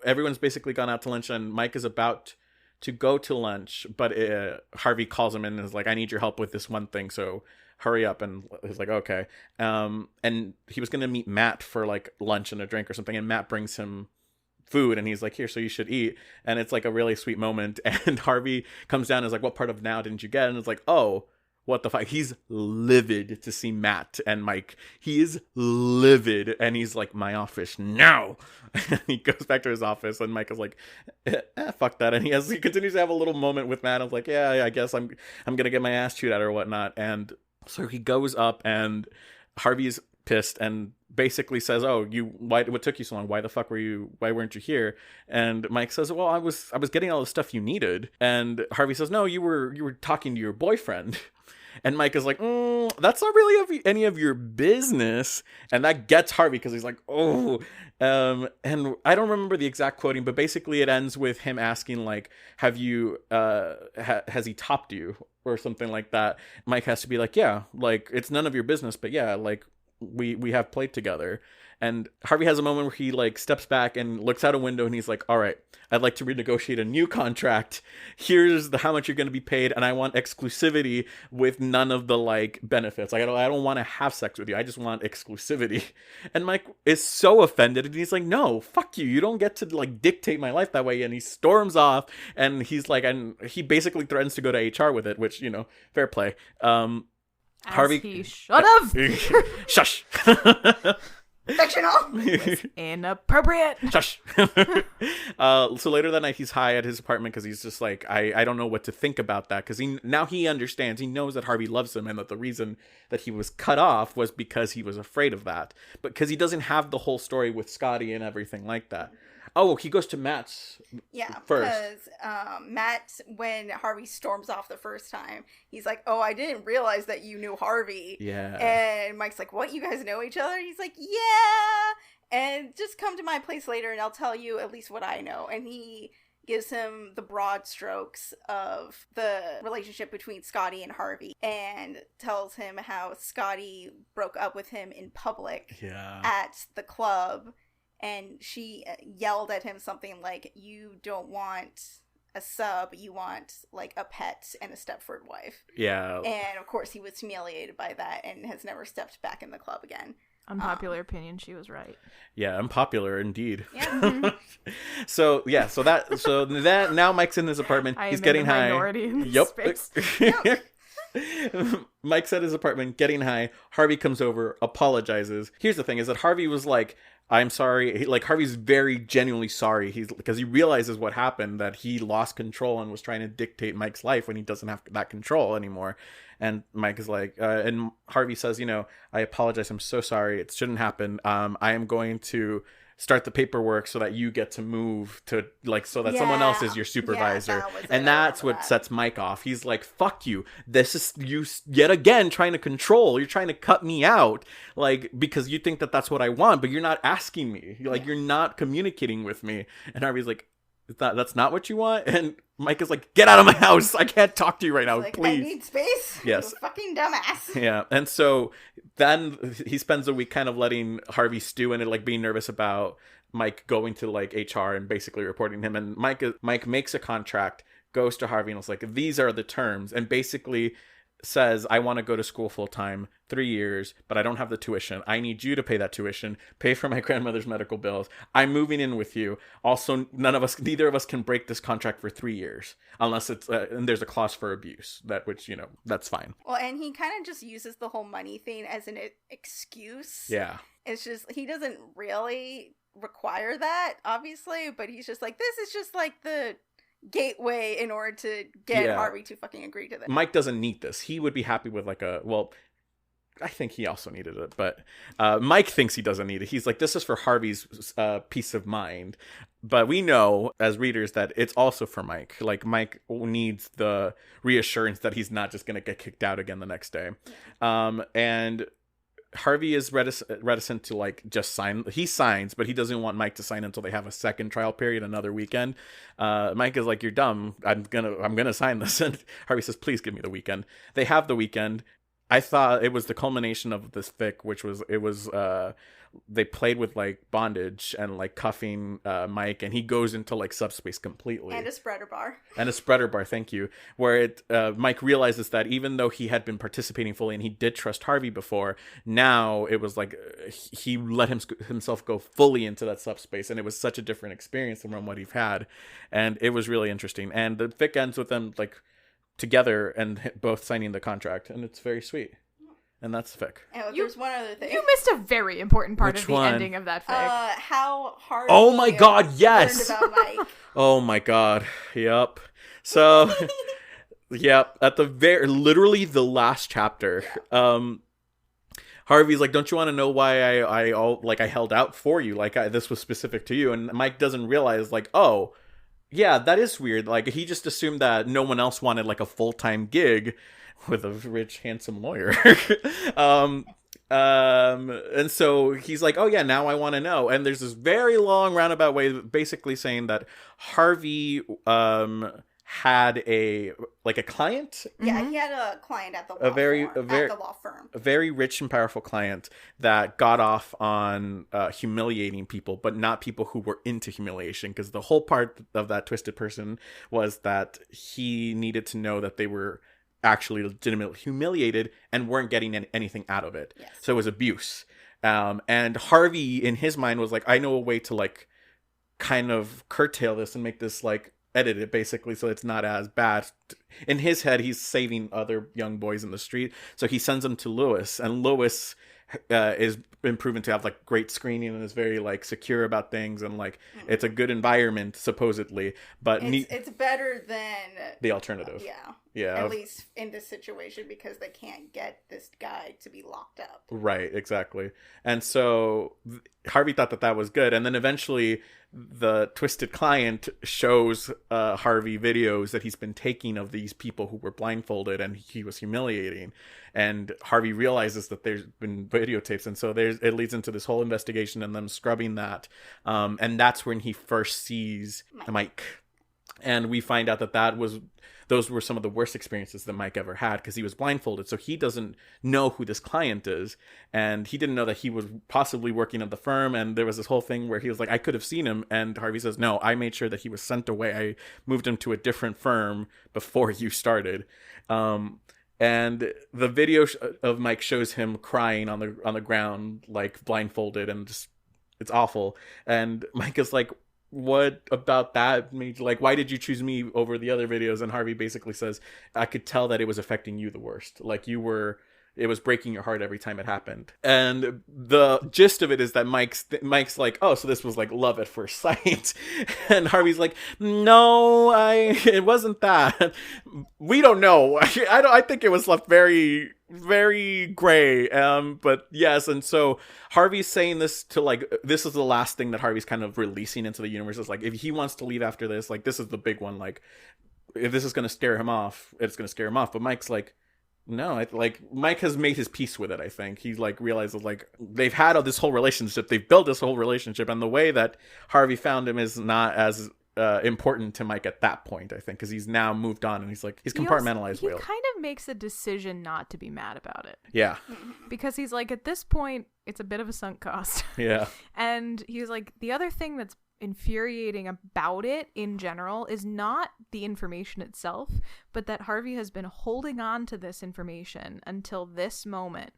everyone's basically gone out to lunch, and Mike is about to go to lunch, but Harvey calls him in and is like, I need your help with this one thing, so hurry up. And he's like, okay. And he was going to meet Matt for like lunch and a drink or something, and Matt brings him food, and he's like, here, so you should eat. And it's like a really sweet moment. And Harvey comes down and is like, what part of now didn't you get? And it's like, oh, what the fuck? He's livid to see Matt and Mike. He is livid. And he's like, my office now. And he goes back to his office, and Mike is like, fuck that. And he continues to have a little moment with Matt. I was like, yeah, I guess I'm gonna get my ass chewed at or whatnot. And so he goes up, and Harvey's pissed and basically says, oh, what took you so long? Why weren't you here? And Mike says, well, I was getting all the stuff you needed. And Harvey says, no, you were talking to your boyfriend. And Mike is like, that's not really any of your business. And that gets Harvey, because he's like, oh. And I don't remember the exact quoting, but basically it ends with him asking, like, have you, has he topped you? Or something like that. Mike has to be like, yeah, like, it's none of your business, but yeah, like, we have played together. And Harvey has a moment where he like steps back and looks out a window and he's like, all right, I'd like to renegotiate a new contract. Here's how much you're going to be paid. And I want exclusivity with none of the like benefits. Like, I don't want to have sex with you. I just want exclusivity. And Mike is so offended. And he's like, no, fuck you. You don't get to like dictate my life that way. And he storms off and he's like, and he basically threatens to go to HR with it, which, you know, fair play. Harvey, he should have. Shush. Fictional. Inappropriate. Shush. So later that night, he's high at his apartment because he's just like, I don't know what to think about that, because he understands. He knows that Harvey loves him and that the reason that he was cut off was because he was afraid of that. But because he doesn't have the whole story with Scotty and everything like that. Oh, he goes to Matt's first. Because Matt, when Harvey storms off the first time, he's like, oh, I didn't realize that you knew Harvey. Yeah. And Mike's like, what, you guys know each other? He's like, yeah. And just come to my place later and I'll tell you at least what I know. And he gives him the broad strokes of the relationship between Scotty and Harvey and tells him how Scotty broke up with him in public at the club. And she yelled at him something like, you don't want a sub, you want like a pet and a Stepford wife. Yeah. And of course he was humiliated by that and has never stepped back in the club again. Unpopular opinion, she was right. Yeah, unpopular indeed. Yeah. So that now Mike's in his apartment. He's getting high. In this space. Yep. Mike's at his apartment getting high. Harvey comes over, apologizes. Here's the thing: is that Harvey was like, I'm sorry. Harvey's very genuinely sorry. Because he realizes what happened, that he lost control and was trying to dictate Mike's life when he doesn't have that control anymore. And Mike is like, and Harvey says, I apologize. I'm so sorry. It shouldn't happen. I am going to start the paperwork so that you get to move to so that someone else is your supervisor. And that's what sets Mike off. He's like, fuck you. This is you yet again trying to control. You're trying to cut me out because you think that that's what I want, but you're not asking me. You're not communicating with me. And Harvey's like, that's not what you want? And Mike is like, get out of my house. I can't talk to you right now. Please. I need space. Yes. You fucking dumbass. Yeah. And so then he spends a week kind of letting Harvey stew in it, being nervous about Mike going to HR and basically reporting him. And Mike makes a contract, goes to Harvey and is like, these are the terms. And basically says, I want to go to school full time, 3 years, but I don't have the tuition. I need you to pay that tuition, pay for my grandmother's medical bills. I'm moving in with you. Also, neither of us can break this contract for 3 years unless it's, and there's a clause for abuse, that's fine. Well, and he kind of just uses the whole money thing as an excuse. Yeah. It's just, he doesn't really require that, obviously, but he's just like, this is just the gateway in order to get Harvey to fucking agree to this. Mike doesn't need this. He would be happy with I think he also needed it, but Mike thinks he doesn't need it. He's like, this is for Harvey's peace of mind. But we know as readers that it's also for Mike. Mike needs the reassurance that he's not just going to get kicked out again the next day. And Harvey is reticent to just sign. He signs, but he doesn't want Mike to sign until they have a second trial period, another weekend. Mike is like, you're dumb. I'm gonna sign this. And Harvey says, please give me the weekend. They have the weekend. I thought it was the culmination of this fic, which was they played with bondage and cuffing Mike, and he goes into subspace completely. And a spreader bar. Thank you. Where Mike realizes that even though he had been participating fully and he did trust Harvey before, now it was he let himself go fully into that subspace, and it was such a different experience from what he've had, and it was really interesting. And the fic ends with them together and both signing the contract, and it's very sweet. And that's fic. Oh, there's one other thing. You missed a very important part Which of the one? ending of that fic. How hard. Oh my god, yes. Learned about Mike. Oh my god. Yep. So yep, at the literally the last chapter. Harvey's like, don't you want to know why I held out for you? This was specific to you. And Mike doesn't realize oh, yeah, that is weird. He just assumed that no one else wanted a full-time gig with a rich, handsome lawyer. And so he's like, oh yeah, now I want to know. And there's this very long roundabout way basically saying that Harvey had a client. Yeah, he had a client at the law firm. A very rich and powerful client that got off on humiliating people, but not people who were into humiliation, because the whole part of that twisted person was that he needed to know that they were actually legitimately humiliated and weren't getting anything out of it. Yes. So it was abuse. And Harvey, in his mind, was like, I know a way to like kind of curtail this and make this like edit it basically so it's not as bad. In his head, he's saving other young boys in the street, so he sends them to Lewis, and Lewis is been proven to have like great screening and is very like secure about things, and like it's a good environment supposedly, but it's better than the alternative. At least in this situation, because they can't get this guy to be locked up. Right, exactly. And so Harvey thought that was good, and then eventually the twisted client shows Harvey videos that he's been taking of these people who were blindfolded and he was humiliating, and Harvey realizes that there's been videotapes, and so it leads into this whole investigation and them scrubbing that, and that's when he first sees Mike. And we find out that those were some of the worst experiences that Mike ever had, because he was blindfolded, so he doesn't know who this client is, and he didn't know that he was possibly working at the firm. And there was this whole thing where he was like, I could have seen him, and Harvey says, no, I made sure that he was sent away. I moved him to a different firm before you started. And the video of Mike shows him crying on the ground, like blindfolded, and just, it's awful. And Mike is like, what about that made you, like, why did you choose me over the other videos? And Harvey basically says, I could tell that it was affecting you the worst. Like, it was breaking your heart every time it happened. And the gist of it is that Mike's like, oh, so this was like love at first sight. And Harvey's like, no, it wasn't that. We don't know. I think it was left very, very gray. But yes. And so Harvey's saying this to like, this is the last thing that Harvey's kind of releasing into the universe. Is like, if he wants to leave after this, like, this is the big one. Like, if this is going to scare him off, it's going to scare him off. But Mike's like, no, Mike has made his peace with it, I think. He, like, realizes, like, they've had this whole relationship. They've built this whole relationship. And the way that Harvey found him is not as important to Mike at that point, I think. Because he's now moved on. And he's, like, he's compartmentalized. He kind of makes a decision not to be mad about it. Yeah. Because he's, like, at this point, it's a bit of a sunk cost. Yeah. And he's, like, the other thing that's infuriating about it in general is not the information itself, but that Harvey has been holding on to this information until this moment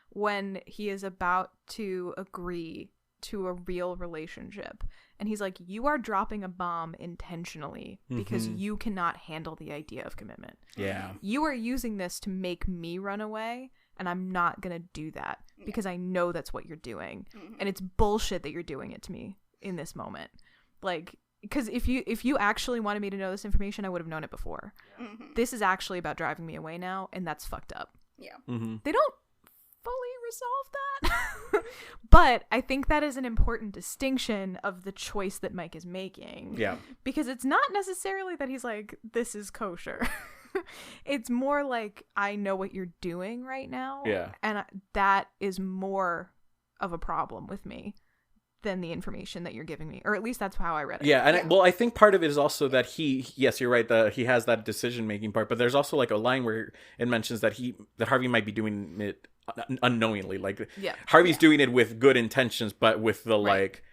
when he is about to agree to a real relationship. And he's like, you are dropping a bomb intentionally because you cannot handle the idea of commitment. Yeah. You are using this to make me run away, and I'm not going to do that because I know that's what you're doing. And it's bullshit that you're doing it to me in this moment. Like, because if you actually wanted me to know this information, I would have known it before. This is actually about driving me away now, and that's fucked up. Yeah. They don't fully resolve that. But I think that is an important distinction of the choice that Mike is making. Yeah. Because it's not necessarily that he's like, this is kosher. It's more like, I know what you're doing right now. Yeah. And that is more of a problem with me than the information that you're giving me, or at least that's how I read it. Yeah, and I think part of it is also that yes, you're right, he has that decision making part, but there's also like a line where it mentions that Harvey might be doing it unknowingly, like Harvey's doing it with good intentions, but with the like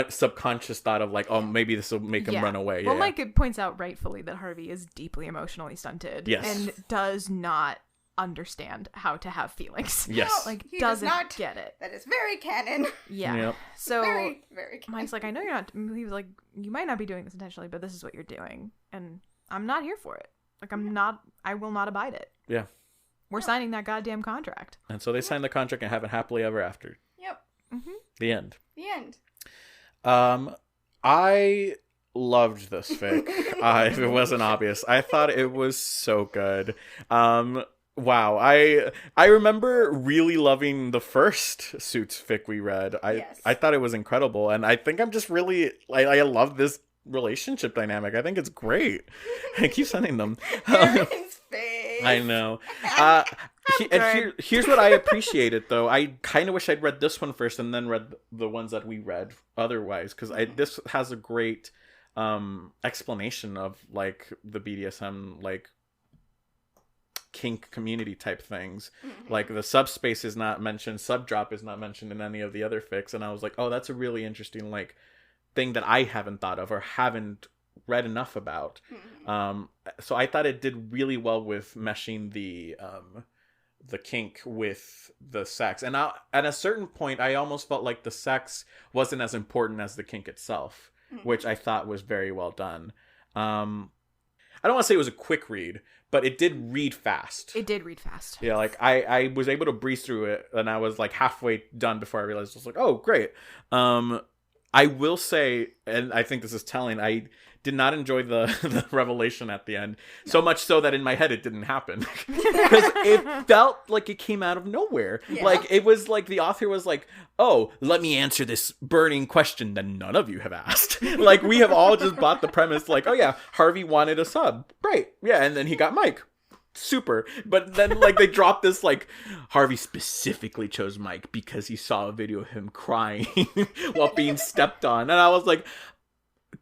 subconscious thought of like, oh, maybe this will make him run away. Well, Mike points out rightfully that Harvey is deeply emotionally stunted, and does not understand how to have feelings. Yes. Like, he doesn't get it. That is very canon. Yeah. Yep. So very, very canon. Mike's like, I know you're not, he was like, you might not be doing this intentionally, but this is what you're doing. And I'm not here for it. Like, I will not abide it. Yeah. We're signing that goddamn contract. And so they sign the contract and have it happily ever after. Yep. The end. The end. I loved this fic. If it wasn't obvious, I thought it was so good. Wow, I remember really loving the first Suits fic we read. I thought it was incredible, and I think I'm just really I love this relationship dynamic. I think it's great. I keep sending them. Aaron's face. I know. Here's what I appreciated, though. I kind of wish I'd read this one first and then read the ones that we read otherwise, because this has a great explanation of like the BDSM like kink community type things. Like the subspace is not mentioned, subdrop is not mentioned in any of the other fics, and I was like, oh, that's a really interesting like thing that I haven't thought of or haven't read enough about. So I thought it did really well with meshing the kink with the sex, and at a certain point I almost felt like the sex wasn't as important as the kink itself, which I thought was very well done. I don't want to say it was a quick read, but it did read fast. It did read fast. Yeah, like I was able to breeze through it, and I was like halfway done before I realized I was like, oh, great. I will say, and I think this is telling, I did not enjoy the revelation at the end. No. So much so that in my head it didn't happen. Because it felt like it came out of nowhere. Yeah. Like, it was like the author was like, oh, let me answer this burning question that none of you have asked. Like, we have all just bought the premise like, oh yeah, Harvey wanted a sub. Great. Yeah, and then he got Mike. Super. But then like they dropped this like Harvey specifically chose Mike because he saw a video of him crying while being stepped on, and I was like,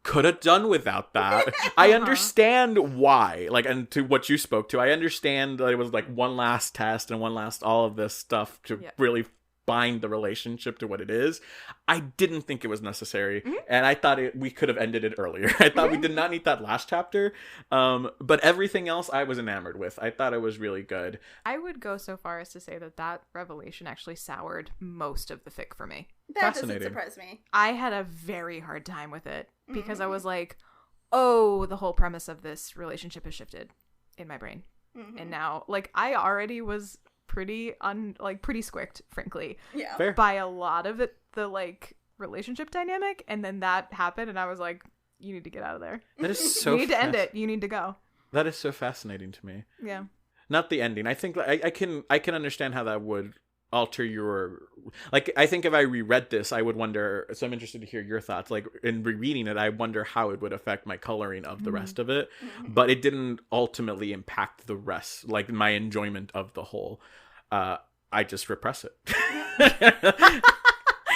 could have done without that. I understand why, like, and to what you spoke to, I understand that it was like one last test and one last all of this stuff to really bind the relationship to what it is. I didn't think it was necessary, and I thought we could have ended it earlier. I thought we did not need that last chapter, but everything else I was enamored with. I thought it was really good. I would go so far as to say that revelation actually soured most of the fic for me. That doesn't surprise me. I had a very hard time with it because I was like, oh, the whole premise of this relationship has shifted in my brain, and now like I already was pretty squicked, frankly, Fair. by a lot of it, the like relationship dynamic, and then that happened and I was like, you need to get out of there. That is so you need to end it. You need to go. That is so fascinating to me. Yeah. Not the ending. I think I can understand how that would alter your, like, I think if I reread this I would wonder, so I'm interested to hear your thoughts, like in rereading it I wonder how it would affect my coloring of the rest of it, but it didn't ultimately impact the rest, like my enjoyment of the whole. I just repress it.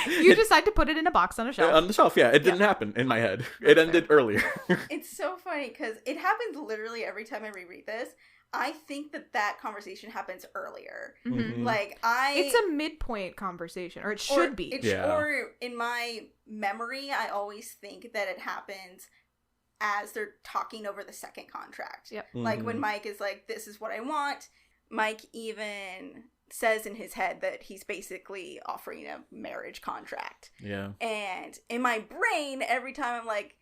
You decide to put it in a box on a shelf. On the shelf, yeah. It didn't happen in my head. It ended earlier. It's so funny because it happens literally every time I reread this. I think that conversation happens earlier. Like it's a midpoint conversation, or it should be. Or in my memory, I always think that it happens as they're talking over the second contract. Yep. Like when Mike is like, "This is what I want." Mike even says in his head that he's basically offering a marriage contract. Yeah. And in my brain, every time I'm like,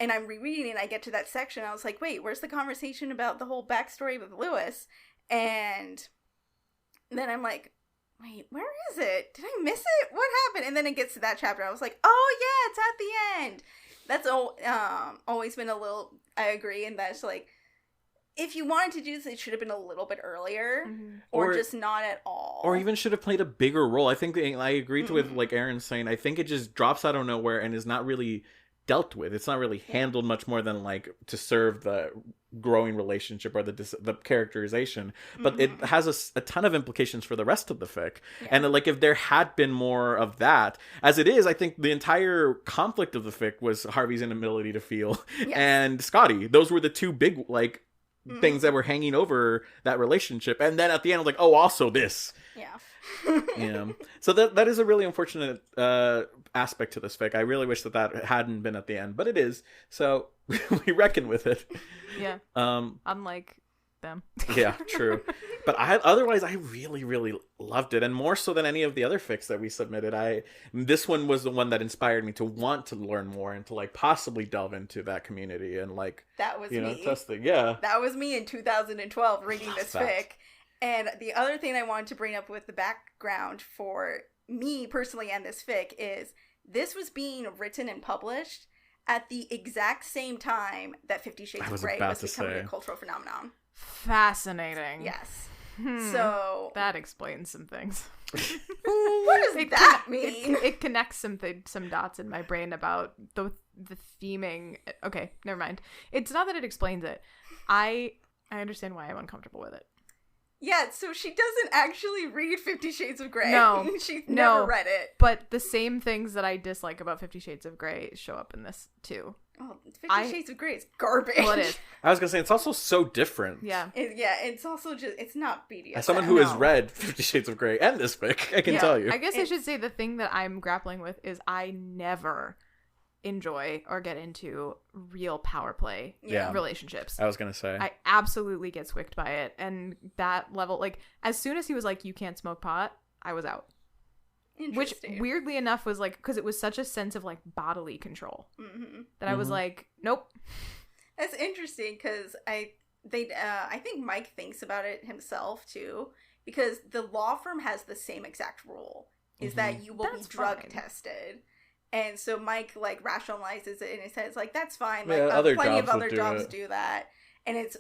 and I'm rereading and I get to that section, I was like, wait, where's the conversation about the whole backstory with Lewis? And then I'm like, wait, where is it? Did I miss it? What happened? And then it gets to that chapter. I was like, oh yeah, it's at the end. That's always been a little, I agree. And that's like, if you wanted to do this, it should have been a little bit earlier, or just not at all. Or even should have played a bigger role. I think I agreed with like Aaron saying, I think it just drops out of nowhere and is not really dealt with. It's not really handled much more than like to serve the growing relationship or the characterization, but it has a ton of implications for the rest of the fic. And like if there had been more of that, as it is, I think the entire conflict of the fic was Harvey's inability to feel and Scotty. Those were the two big like things that were hanging over that relationship, and then at the end I was like, oh, also this. So that is a really unfortunate aspect to this fic. I really wish that hadn't been at the end, but it is, so we reckon with it. Unlike them. Yeah, true. But otherwise I really, really loved it, and more so than any of the other fics that we submitted. This one was the one that inspired me to want to learn more and to like possibly delve into that community and like that was me. Testing. Yeah, that was me in 2012 reading this fic. And the other thing I wanted to bring up with the background for me personally and this fic is this was being written and published at the exact same time that 50 Shades of Grey was becoming a cultural phenomenon. Fascinating. Yes. So that explains some things. What does that mean? It connects some dots in my brain about the theming. Okay, never mind. It's not that it explains it. I understand why I'm uncomfortable with it. Yeah, so she doesn't actually read 50 Shades of Grey. No. She's never read it. But the same things that I dislike about 50 Shades of Grey show up in this, too. Oh, 50 Shades of Grey is garbage. Well, it is. I was gonna say it's also so different. Yeah. It's also just, it's not BDSM. As someone who has read 50 Shades of Grey and this fic, I can tell you. I guess I should say the thing that I'm grappling with is I never enjoy or get into real power play relationships. I was gonna say. I absolutely get swicked by it. And that level, like, as soon as he was like, you can't smoke pot, I was out. Which weirdly enough was like, because it was such a sense of like bodily control that I was like, nope. That's interesting because I think Mike thinks about it himself too, because the law firm has the same exact rule, is that you will be drug tested. And so Mike like rationalizes it and it says like, that's fine. Like plenty of other jobs do that. And it's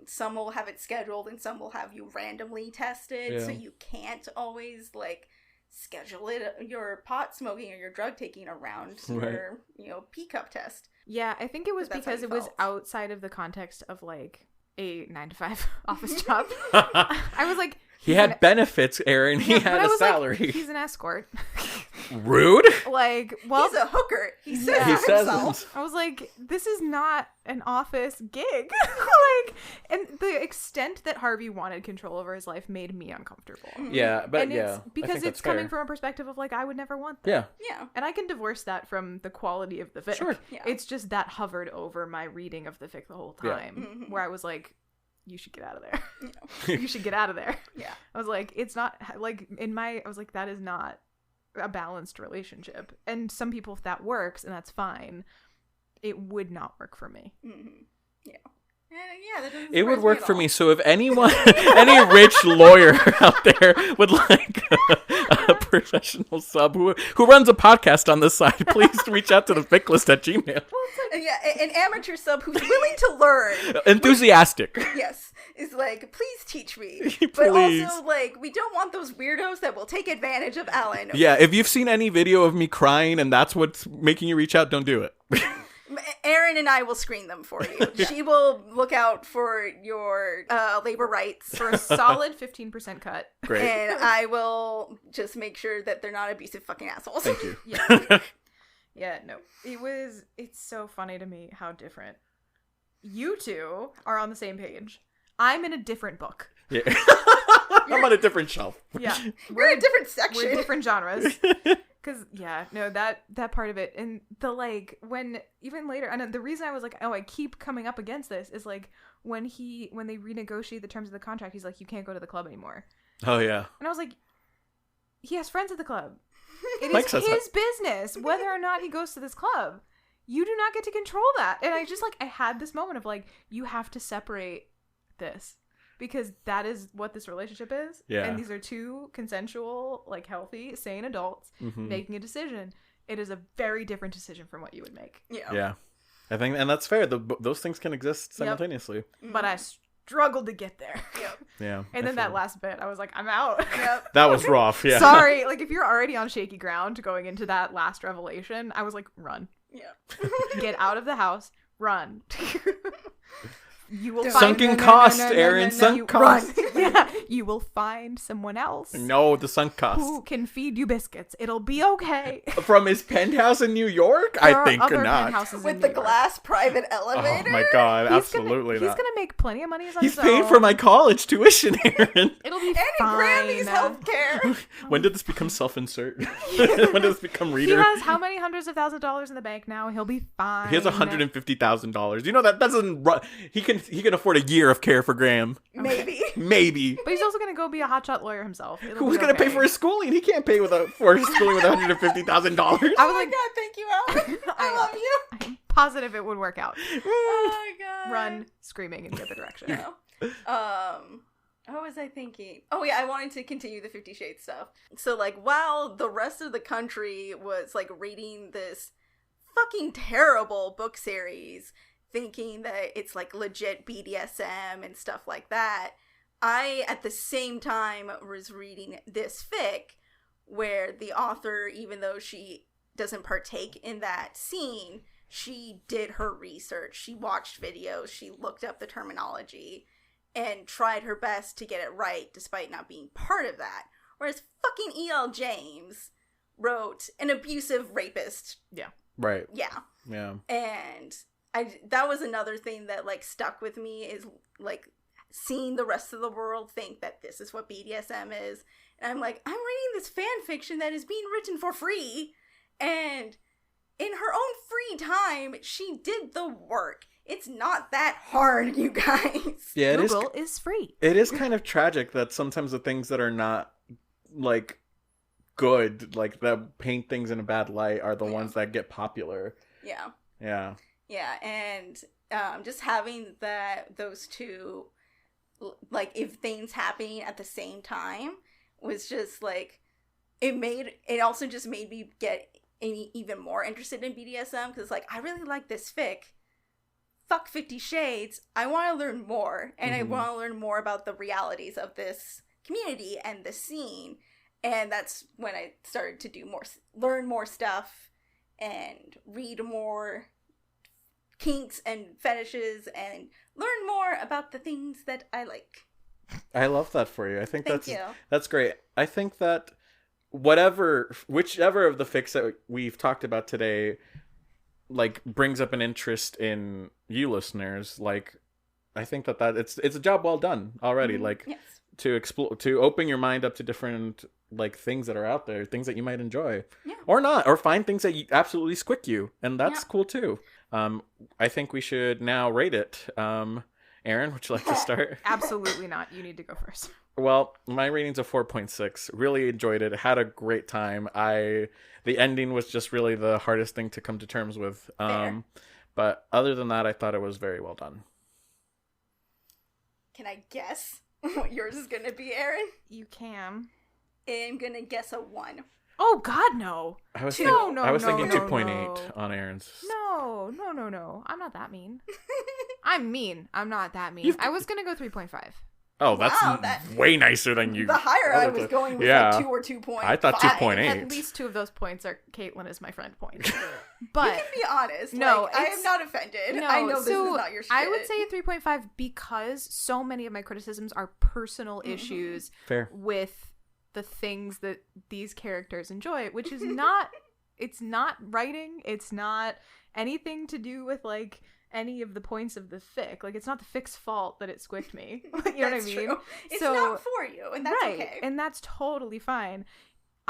some will have it scheduled and some will have you randomly tested. So you can't always like schedule your pot smoking or your drug taking around your P cup test. Yeah, I think it was because it was outside of the context of like a 9-to-5 office job. I was like, he had benefits, Aaron. He had a salary. Like, he's an escort. Rude. Like, well, he's a hooker. He says himself. I was like, this is not an office gig. Like, and the extent that Harvey wanted control over his life made me uncomfortable. Yeah, but and it's because it's coming from a perspective of like, I would never want that. Yeah. And I can divorce that from the quality of the fic. Sure. Yeah. It's just that hovered over my reading of the fic the whole time, where I was like, you should get out of there. You should get out of there. Yeah. I was like, it's not like I was like, that is not a balanced relationship. And some people, if that works and that's fine, it would not work for me. Yeah. That doesn't it would work for me. So if anyone, any rich lawyer out there would like a professional sub who runs a podcast on this side, please reach out to the ficlist@gmail. An amateur sub who's willing to learn. Enthusiastic. Yes. Is like, please teach me. Please. But also, like, we don't want those weirdos that will take advantage of Alan. Yeah, if you've seen any video of me crying and that's what's making you reach out, don't do it. Erin and I will screen them for you. She will look out for your labor rights. For a solid 15% cut. Great. And I will just make sure that they're not abusive fucking assholes. Thank you. Yeah, no. It's so funny to me how different. You two are on the same page. I'm in a different book. Yeah. I'm on a different shelf. Yeah. We're in a different section. We're different genres. Because, that part of it. And the, like, when, even later, and the reason I was like, oh, I keep coming up against this is, like, when they renegotiate the terms of the contract, he's like, you can't go to the club anymore. Oh, yeah. And I was like, he has friends at the club. It is his business whether or not he goes to this club. You do not get to control that. And I had this moment of, like, you have to separate this because that is what this relationship is. Yeah. And these are two consensual, like, healthy, sane adults making a decision. It is a very different decision from what you would make. Yeah. I think, and that's fair. Those things can exist simultaneously. Yep. But I struggled to get there. Yeah. And then that last bit, I was like, I'm out. Yep. That was rough. Yeah. Sorry. Like, if you're already on shaky ground going into that last revelation, I was like, run. Yeah. Get out of the house. Run. You will sunken cost, Aaron. Sunk cost. Yeah, you will find someone else. No, the sunk cost. Who can feed you biscuits? It'll be okay. From his penthouse in New York? I think not. With the glass private elevator. Oh my god, absolutely not. He's gonna make plenty of money on his own. He's paying for my college tuition, Aaron. It'll be fine. And Grammy's healthcare. When did this become self-insert? When did this become reader? He has how many hundreds of thousands of dollars in the bank now? He'll be fine. He has $150,000. You know that doesn't. He can afford a year of care for Graham. Maybe. But he's also going to go be a hotshot lawyer himself. Who's going to pay for his schooling? He can't pay for his schooling with $150,000. I was like, God, thank you, Alan. I love you. I'm positive it would work out. Oh my God. Run screaming in the other direction. What was I thinking? Oh yeah, I wanted to continue the 50 Shades stuff. So like, while the rest of the country was like reading this fucking terrible book series, thinking that it's like legit BDSM and stuff like that, I at the same time was reading this fic where the author, even though she doesn't partake in that scene, she did her research, she watched videos, she looked up the terminology and tried her best to get it right despite not being part of that. Whereas fucking E.L. James wrote an abusive rapist. Yeah. Right. Yeah. Yeah. And that was another thing that like stuck with me, is like seeing the rest of the world think that this is what BDSM is. And I'm like, I'm reading this fan fiction that is being written for free, and in her own free time, she did the work. It's not that hard, you guys. Yeah, Google is free. It is kind of tragic that sometimes the things that are not, like, good, like, that paint things in a bad light, are the ones that get popular. Yeah. Yeah. Yeah, and just having those two, like, if things happening at the same time was just, like, it also just made me get even more interested in BDSM, because, like, I really like this fic. Fuck 50 Shades. I want to learn more, and I want to learn more about the realities of this community and the scene. And that's when I started to learn more stuff and read more kinks and fetishes and learn more about the things that I like. I love that for you. I think Thank you. that's great. I think that whichever of the fics that we've talked about today, like, brings up an interest in you listeners, like, I think that it's a job well done already. Like, Yes. to explore, to open your mind up to different, like, things that are out there, things that you might enjoy, Yeah. or not, or find things that absolutely squick you, and that's Yeah. cool too. I think we should now rate it. Erin, would you like to start? Absolutely not. You need to go first. Well, my rating's a 4.6. Really enjoyed it. Had a great time. The ending was just really the hardest thing to come to terms with. Fair. But other than that, I thought it was very well done. Can I guess what yours is going to be, Erin? You can. I'm going to guess a 1. Oh, God, no. I was, No, thinking no, 2.8 no. on Erin's. No. I'm not that mean. I'm mean. I'm not that mean. I was going to go 3.5. Oh, that's Wow, way nicer than you. The higher I was going was like 2 or 2.5. I thought 2.8. At least 2 of those points are Caitlin is my friend points. But You can be honest. No, Like, I am not offended. No, I know this so is not your shit. I would say a 3.5 because so many of my criticisms are personal issues Fair. with the things that these characters enjoy, which is not, it's not writing, it's not anything to do with, like, any of the points of the fic. Like, it's not the fic's fault that it squicked me. You know what I That's mean? true. It's So- not for you, and that's right, okay. and that's totally fine.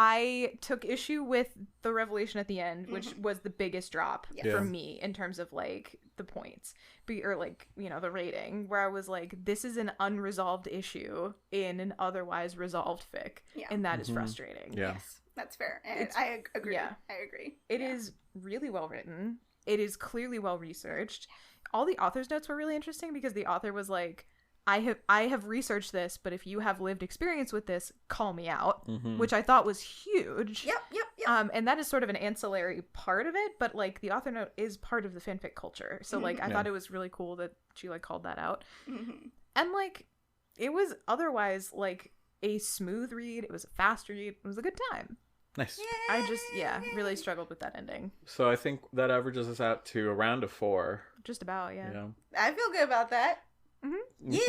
I took issue with the revelation at the end, which was the biggest drop Yes. Yeah. for me in terms of, like, the points, or, like, you know, the rating, where I was like, this is an unresolved issue in an otherwise resolved fic, Yeah. and that is frustrating. Yeah. Yes, that's fair. And It's- I agree. yeah. I agree. It is really well written. It is clearly well researched. All the author's notes were really interesting because the author was like, I have researched this, but if you have lived experience with this, call me out, which I thought was huge. Yep. And that is sort of an ancillary part of it, but, like, the author note is part of the fanfic culture. So, like, I thought it was really cool that she, like, called that out. And, like, it was otherwise, like, a smooth read. It was a fast read. It was a good time. Nice. I just, really struggled with that ending. So I think that averages us out to around a 4. Just about, yeah. I feel good about that. Mm-hmm. Yay!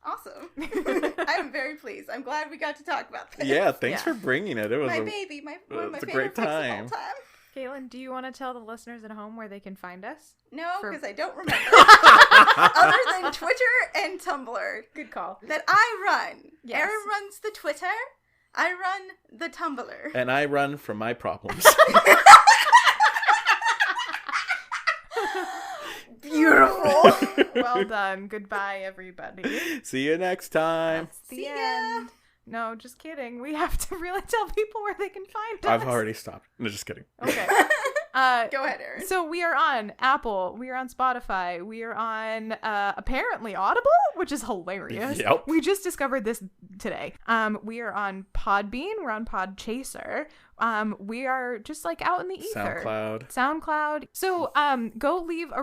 Awesome. I am very pleased. I'm glad we got to talk about this. Yeah, thanks Yeah. for bringing it. It was My baby, one of my it's a favorite great fics of time. all time. Caitlin, do you want to tell the listeners at home where they can find us? No, For- because I don't remember. Other than Twitter and Tumblr Good call. that I run. Yes. Erin runs the Twitter. I run the Tumblr. And I run from my problems. Beautiful. Well done. Goodbye, everybody. See you next time. That's the See ya. end. No, just kidding. We have to really tell people where they can find us. I've already stopped. No, just kidding. Okay. Go ahead, Erin. So we are on Apple, we are on Spotify, we are on apparently Audible, which is hilarious. Yep. We just discovered this today. We are on Podbean, we're on Podchaser. We are just, like, out in the ether. SoundCloud. So go leave a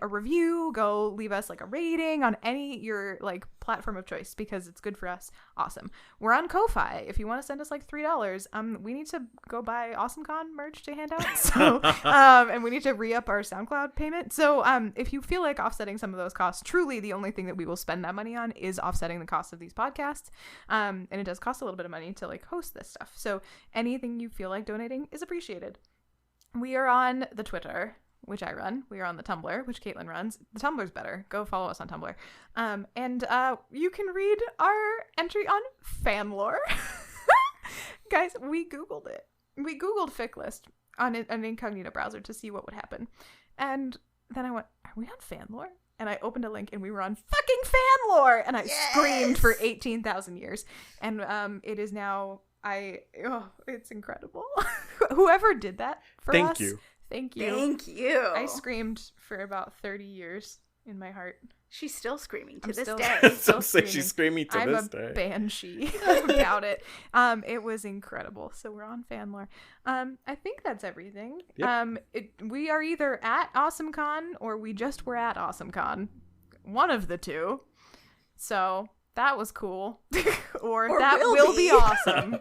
review, go leave us, like, a rating on any your, like, platform of choice, because it's good for us. Awesome. We're on Ko-Fi. If you want to send us, like, $3, we need to go buy AwesomeCon merch to hand out. So and we need to re-up our SoundCloud payment. So if you feel like offsetting some of those costs, truly the only thing that we will spend that money on is offsetting the cost of these podcasts. And it does cost a little bit of money to, like, host this stuff. So anything you feel like donating is appreciated. We are on the Twitter, which I run. We are on the Tumblr, which Caitlin runs. The Tumblr's better. Go follow us on Tumblr. And you can read our entry on Fanlore. Guys, we Googled it. We Googled fic list on an incognito browser to see what would happen. And then I went, are we on Fanlore? And I opened a link and we were on fucking Fanlore! And I screamed for 18,000 years. And it is now, it's incredible. Whoever did that for us. Thank you. Thank you. I screamed for about 30 years in my heart. She's still screaming to this day. Some say she's screaming to this day. I'm a banshee about it. It was incredible. So we're on Fanlore. I think that's everything. Yep. We are either at AwesomeCon or we just were at AwesomeCon. One of the two. So that was cool. or that will be awesome.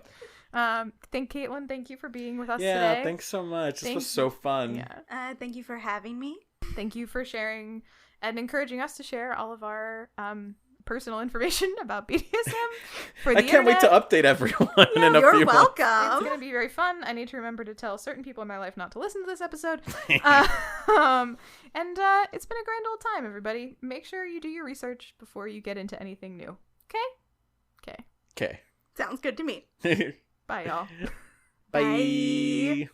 Caitlin, thank you for being with us today. Yeah, thanks so much. This was so fun. Yeah. Thank you for having me. Thank you for sharing and encouraging us to share all of our personal information about BDSM for the I can't wait to update everyone in a few You're months. welcome. It's going to be very fun. I need to remember to tell certain people in my life not to listen to this episode. And it's been a grand old time, everybody. Make sure you do your research before you get into anything new. Okay? Okay. Sounds good to me. Bye, y'all. Bye.